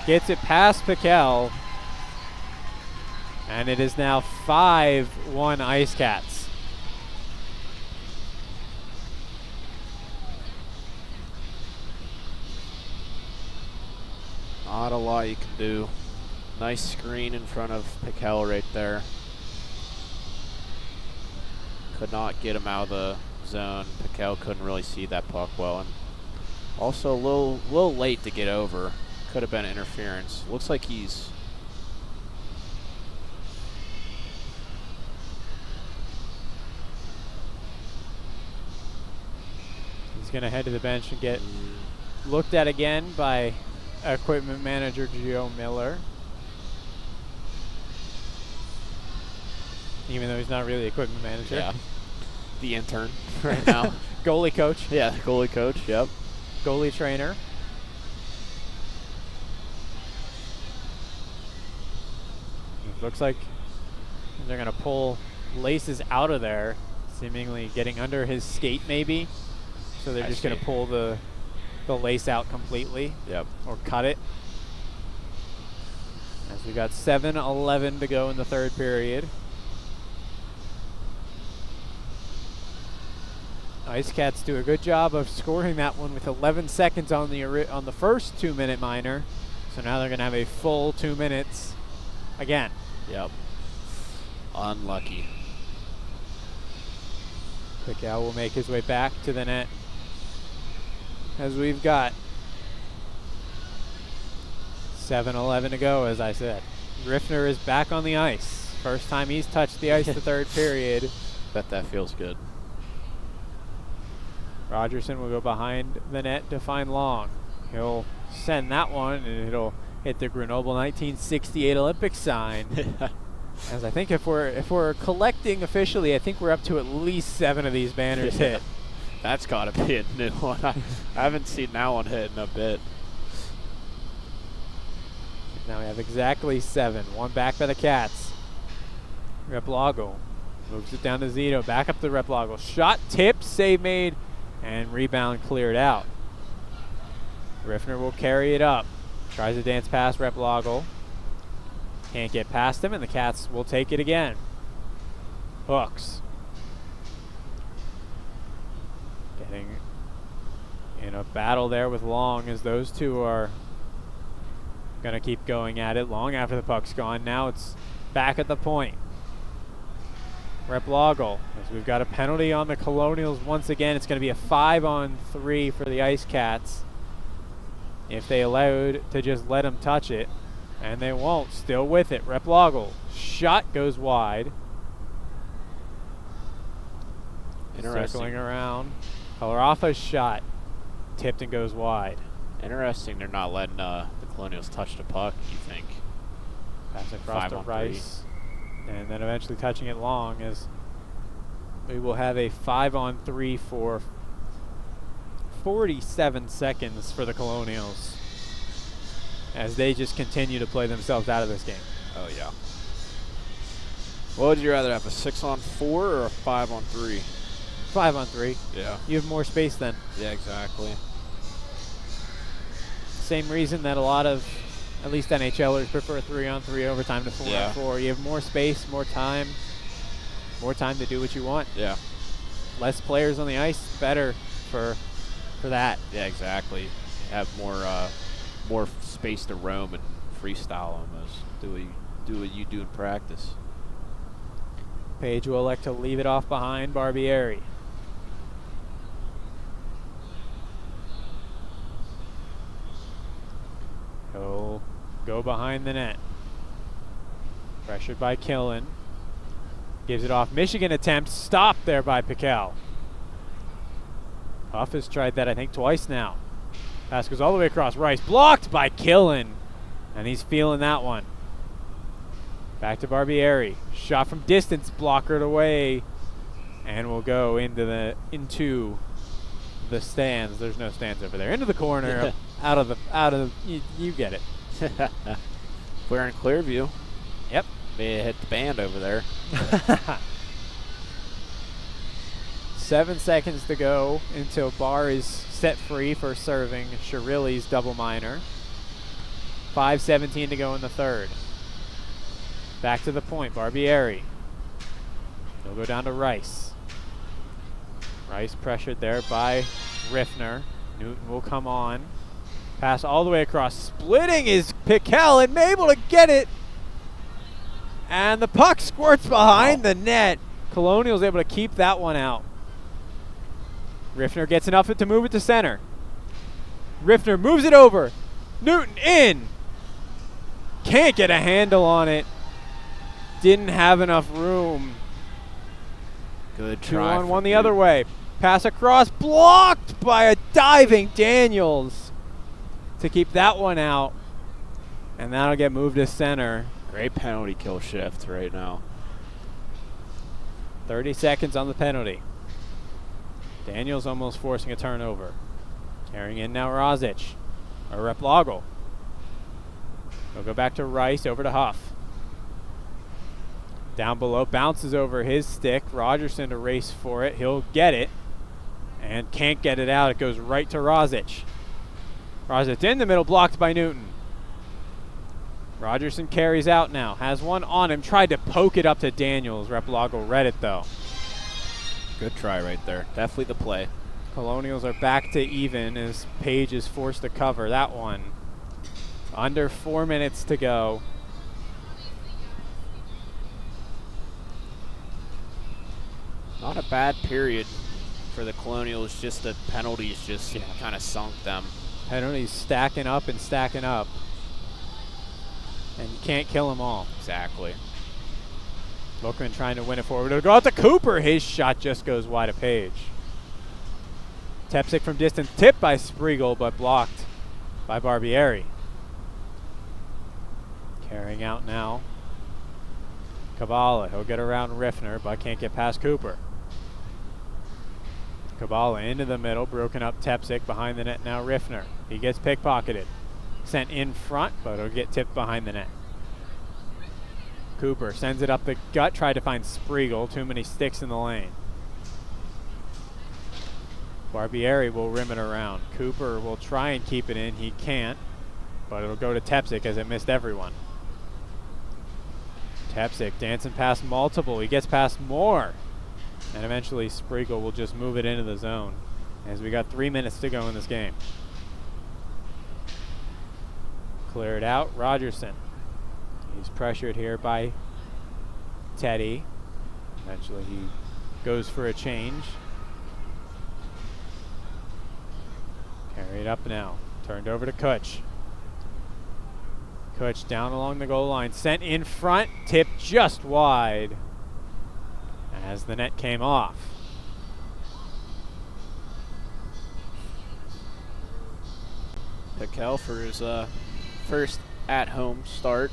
gets it past Piquel. And it is now 5-1 Ice Cats. Not a lot you can do. Nice screen in front of Piquel right there. Could not get him out of the zone. Piquel couldn't really see that puck well. And also a little late to get over. Could have been interference. Looks like he's going to head to the bench and get looked at again by equipment manager Joe Miller. Even though he's not really equipment manager. Yeah. The intern right now. Goalie coach. Yeah, goalie coach, yep. Goalie trainer. It looks like they're going to pull Laces out of there, seemingly getting under his skate maybe. So they're just going to pull the lace out completely. Yep. Or cut it. As we got 7:11 to go in the third period. Ice Cats do a good job of scoring that one with 11 seconds on the first 2-minute minor. So now they're going to have a full 2 minutes again. Yep. Unlucky. Piquel will make his way back to the net. As we've got 7:11 to go, as I said. Riffner is back on the ice. First time he's touched the ice the third period. Bet that feels good. Rogerson will go behind the net to find Long. He'll send that one, and it'll hit the Grenoble 1968 Olympic sign. As I think if we're collecting officially, I think we're up to at least 7 of these banners hit. That's got to be a new one. I haven't seen that one hit in a bit. Now we have exactly 7. One back by the Cats. Replago moves it down to Zito. Back up to Replago. Shot, tip, save made, and rebound cleared out. Riffner will carry it up. Tries to dance past Replago. Can't get past him, and the Cats will take it again. Hooks. Getting in a battle there with Long as those two are going to keep going at it long after the puck's gone. Now it's back at the point. Replago, as we've got a penalty on the Colonials once again. It's going to be a 5-on-3 for the Ice Cats. If they allowed to just let him touch it, and they won't. Still with it. Replago. Shot goes wide. Circling around. Colarafa's shot tipped and goes wide. Interesting they're not letting the Colonials touch the puck, you think. Pass across to Rice. And then eventually touching it long as we will have a 5-on-3 for 47 seconds for the Colonials as they just continue to play themselves out of this game. Oh, yeah. What would you rather have, a 6-on-4 or a 5-on-3? 5-on-3. Yeah. You have more space then. Yeah, exactly. Same reason that a lot of, at least NHLers, prefer 3-on-3 overtime to 4-on-4. You have more space, more time to do what you want. Yeah. Less players on the ice, better for that. Yeah, exactly. Have more space to roam and freestyle almost. Do what you do in practice. Page will elect to leave it off behind Barbieri. He'll go behind the net. Pressured by Killen. Gives it off. Michigan attempt stopped there by Piquel. Huff has tried that, I think, twice now. Pass goes all the way across. Rice blocked by Killen. And he's feeling that one. Back to Barbieri. Shot from distance, blockered away. And will go into the stands. There's no stands over there. Into the corner. out of you get it. We're in Clearview. Yep. May hit the band over there. 7 seconds to go until Barr is set free for serving Shirilli's double minor. 5:17 to go in the third. Back to the point, Barbieri. He'll go down to Rice. Rice pressured there by Riffner. Newton will come on. Pass all the way across. Splitting is Piquel and able to get it. And the puck squirts behind the net. Colonials able to keep that one out. Riffner gets enough to move it to center. Riffner moves it over. Newton in. Can't get a handle on it. Didn't have enough room. Good Two try. on one the other way. Pass across, blocked by a diving Daniels to keep that one out. And that'll get moved to center. Great penalty kill shift right now. 30 seconds on the penalty. Daniels almost forcing a turnover. Carrying in now Rozic. Or Replago. He'll go back to Rice, over to Huff. Down below, bounces over his stick. Rogerson to race for it. He'll get it. And can't get it out. It goes right to Rozic. Rozic in the middle, blocked by Newton. Rogerson carries out now. Has one on him. Tried to poke it up to Daniels. Replago read it though. Good try right there. Definitely the play. Colonials are back to even as Page is forced to cover that one. Under 4 minutes to go. Not a bad period for the Colonials. Just the penalties just kind of sunk them. Penalties stacking up and stacking up. And you can't kill them all. Exactly. Bookman trying to win it forward. It'll go out to Cooper. His shot just goes wide of Page. Tepsic from distance. Tipped by Spriegel, but blocked by Barbieri. Carrying out now. Kabala. He'll get around Riffner, but can't get past Cooper. Kabala into the middle. Broken up Tepsic. Behind the net now Riffner. He gets pickpocketed. Sent in front, but it'll get tipped behind the net. Cooper sends it up the gut. Tried to find Spriegel. Too many sticks in the lane. Barbieri will rim it around. Cooper will try and keep it in. He can't, but it'll go to Tepsic as it missed everyone. Tepsic dancing past multiple. He gets past more. And eventually Spriegel will just move it into the zone as we got 3 minutes to go in this game. Cleared out. Rogerson. He's pressured here by Teddy. Eventually he goes for a change. Carried up now. Turned over to Kutch. Kutch down along the goal line. Sent in front. Tipped just wide as the net came off. Piquel for his first at-home start.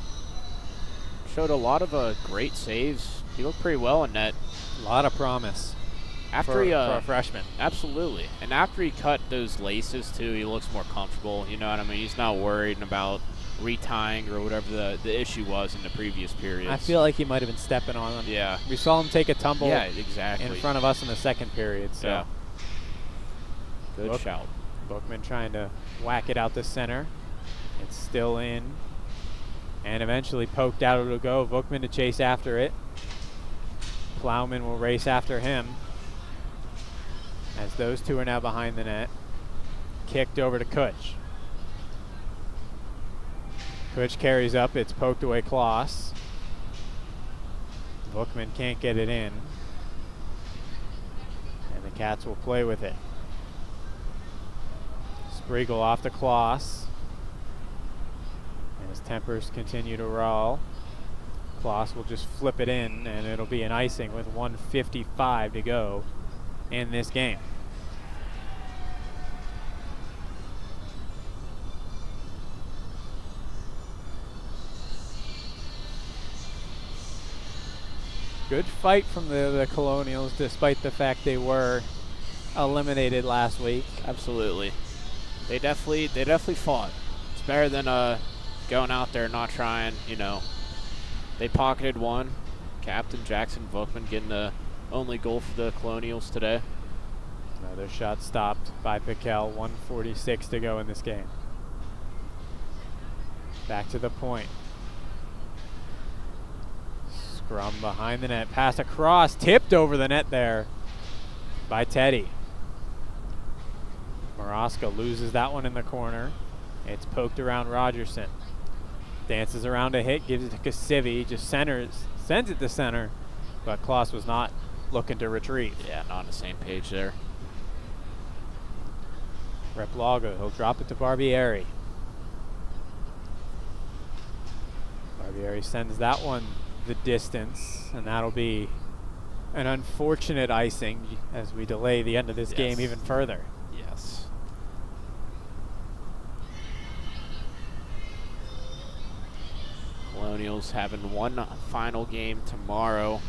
Showed a lot of great saves. He looked pretty well in net. A lot of promise After for he, a freshman. Absolutely. And after he cut those laces, too, he looks more comfortable. You know what I mean? He's not worried about retying or whatever the issue was in the previous periods. I feel like he might have been stepping on them. Yeah. We saw him take a tumble exactly. in front of us in the second period. So. Yeah. Good shout. Bookman trying to whack it out the center. It's still in. And eventually poked out. It'll go. Bookman to chase after it. Plowman will race after him. As those two are now behind the net. Kicked over to Kutch. Kutch carries up. It's poked away Kloss. Bookman can't get it in. And the Cats will play with it. Spriegel off to Kloss. And his tempers continue to roll. Kloss will just flip it in, and it'll be an icing with 1:55 to go in this game. Good fight from the Colonials, despite the fact they were eliminated last week. Absolutely. They definitely fought. It's better than going out there not trying, you know. They pocketed one. Captain Jackson Bookman getting the only goal for the Colonials today. Another shot stopped by Piquel. 1:46 to go in this game. Back to the point. Scrum behind the net. Pass across. Tipped over the net there by Teddy. Maraska loses that one in the corner. It's poked around Rogerson. Dances around a hit. Gives it to Kasivi. Just sends it to center. But Kloss was not looking to retrieve. Yeah, not on the same page there. Replaga. He'll drop it to Barbieri. Barbieri sends that one the distance, and that'll be an unfortunate icing as we delay the end of this game even further. Yes. Colonials having one final game tomorrow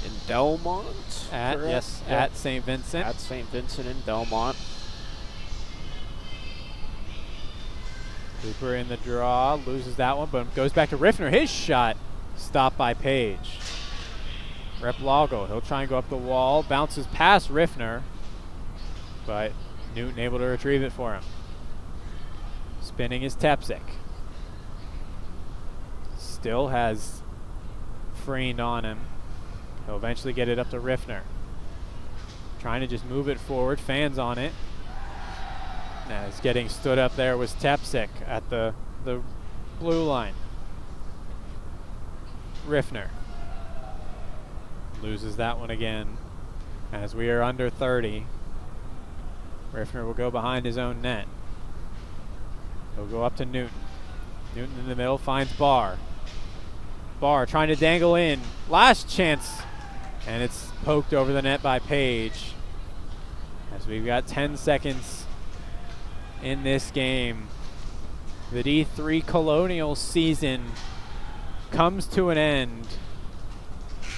in Delmont. At St. Vincent. At St. Vincent in Delmont. Cooper in the draw, loses that one, but goes back to Riffner. His shot stopped by Page. Replago, he'll try and go up the wall, bounces past Riffner, but Newton able to retrieve it for him. Spinning is Tepsik. Still has Freend on him. He'll eventually get it up to Riffner. Trying to just move it forward, fans on it. As getting stood up there was Tepsik at the blue line. Riffner loses that one again as we are under 30. Riffner will go behind his own net. He'll go up to Newton. Newton in the middle finds Barr. Barr trying to dangle in. Last chance. And it's poked over the net by Page. As we've got 10 seconds in this game. The D3 Colonial season comes to an end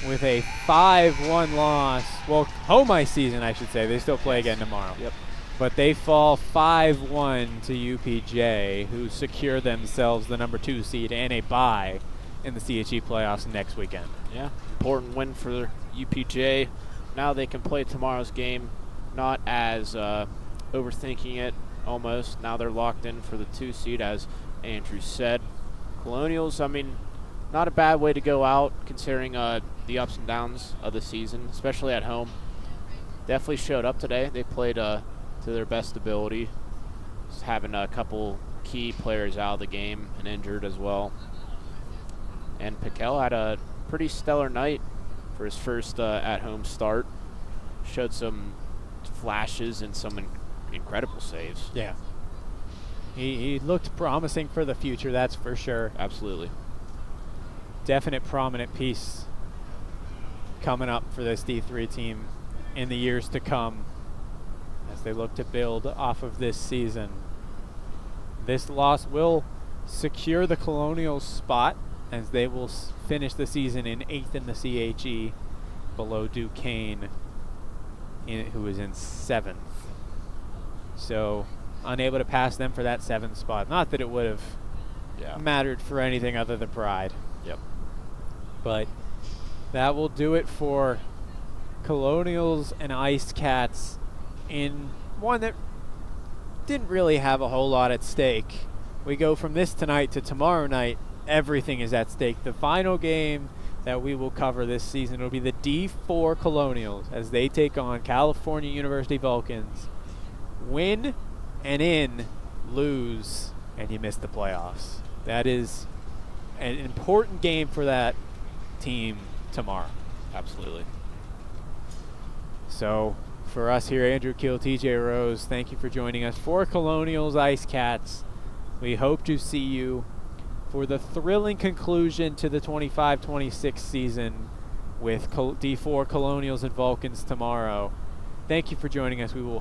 with a 5-1 loss. Well, home ice season, I should say. They still play again tomorrow. Yep. But they fall 5-1 to UPJ, who secure themselves the number 2 seed and a bye in the CHE playoffs next weekend. Yeah, important win for UPJ. Now they can play tomorrow's game, not as overthinking it almost. Now they're locked in for the 2 seed, as Andrew said. Colonials, I mean, not a bad way to go out considering the ups and downs of the season, especially at home. Definitely showed up today. They played to their best ability. Just having a couple key players out of the game and injured as well. And Piquel had a pretty stellar night for his first at-home start. Showed some flashes and some incredible saves. Yeah. He looked promising for the future, that's for sure. Absolutely. Definite prominent piece coming up for this D3 team in the years to come as they look to build off of this season. This loss will secure the Colonials spot as they will finish the season in 8th in the CHE below Duquesne, who is in 7th. So unable to pass them for that 7th spot. Not that it would have mattered for anything other than pride. Yep. But that will do it for Colonials and Ice Cats in one that didn't really have a whole lot at stake. We go from this tonight to tomorrow night. Everything is at stake. The final game that we will cover this season will be the D4 Colonials as they take on California University Vulcans. Win and in, lose, and you miss the playoffs. That is an important game for that team tomorrow. Absolutely. So for us here, Andrew Keel, TJ Rose, thank you for joining us for Colonials Ice Cats. We hope to see you for the thrilling conclusion to the 25-26 season with D4 Colonials and Vulcans tomorrow. Thank you for joining us. We will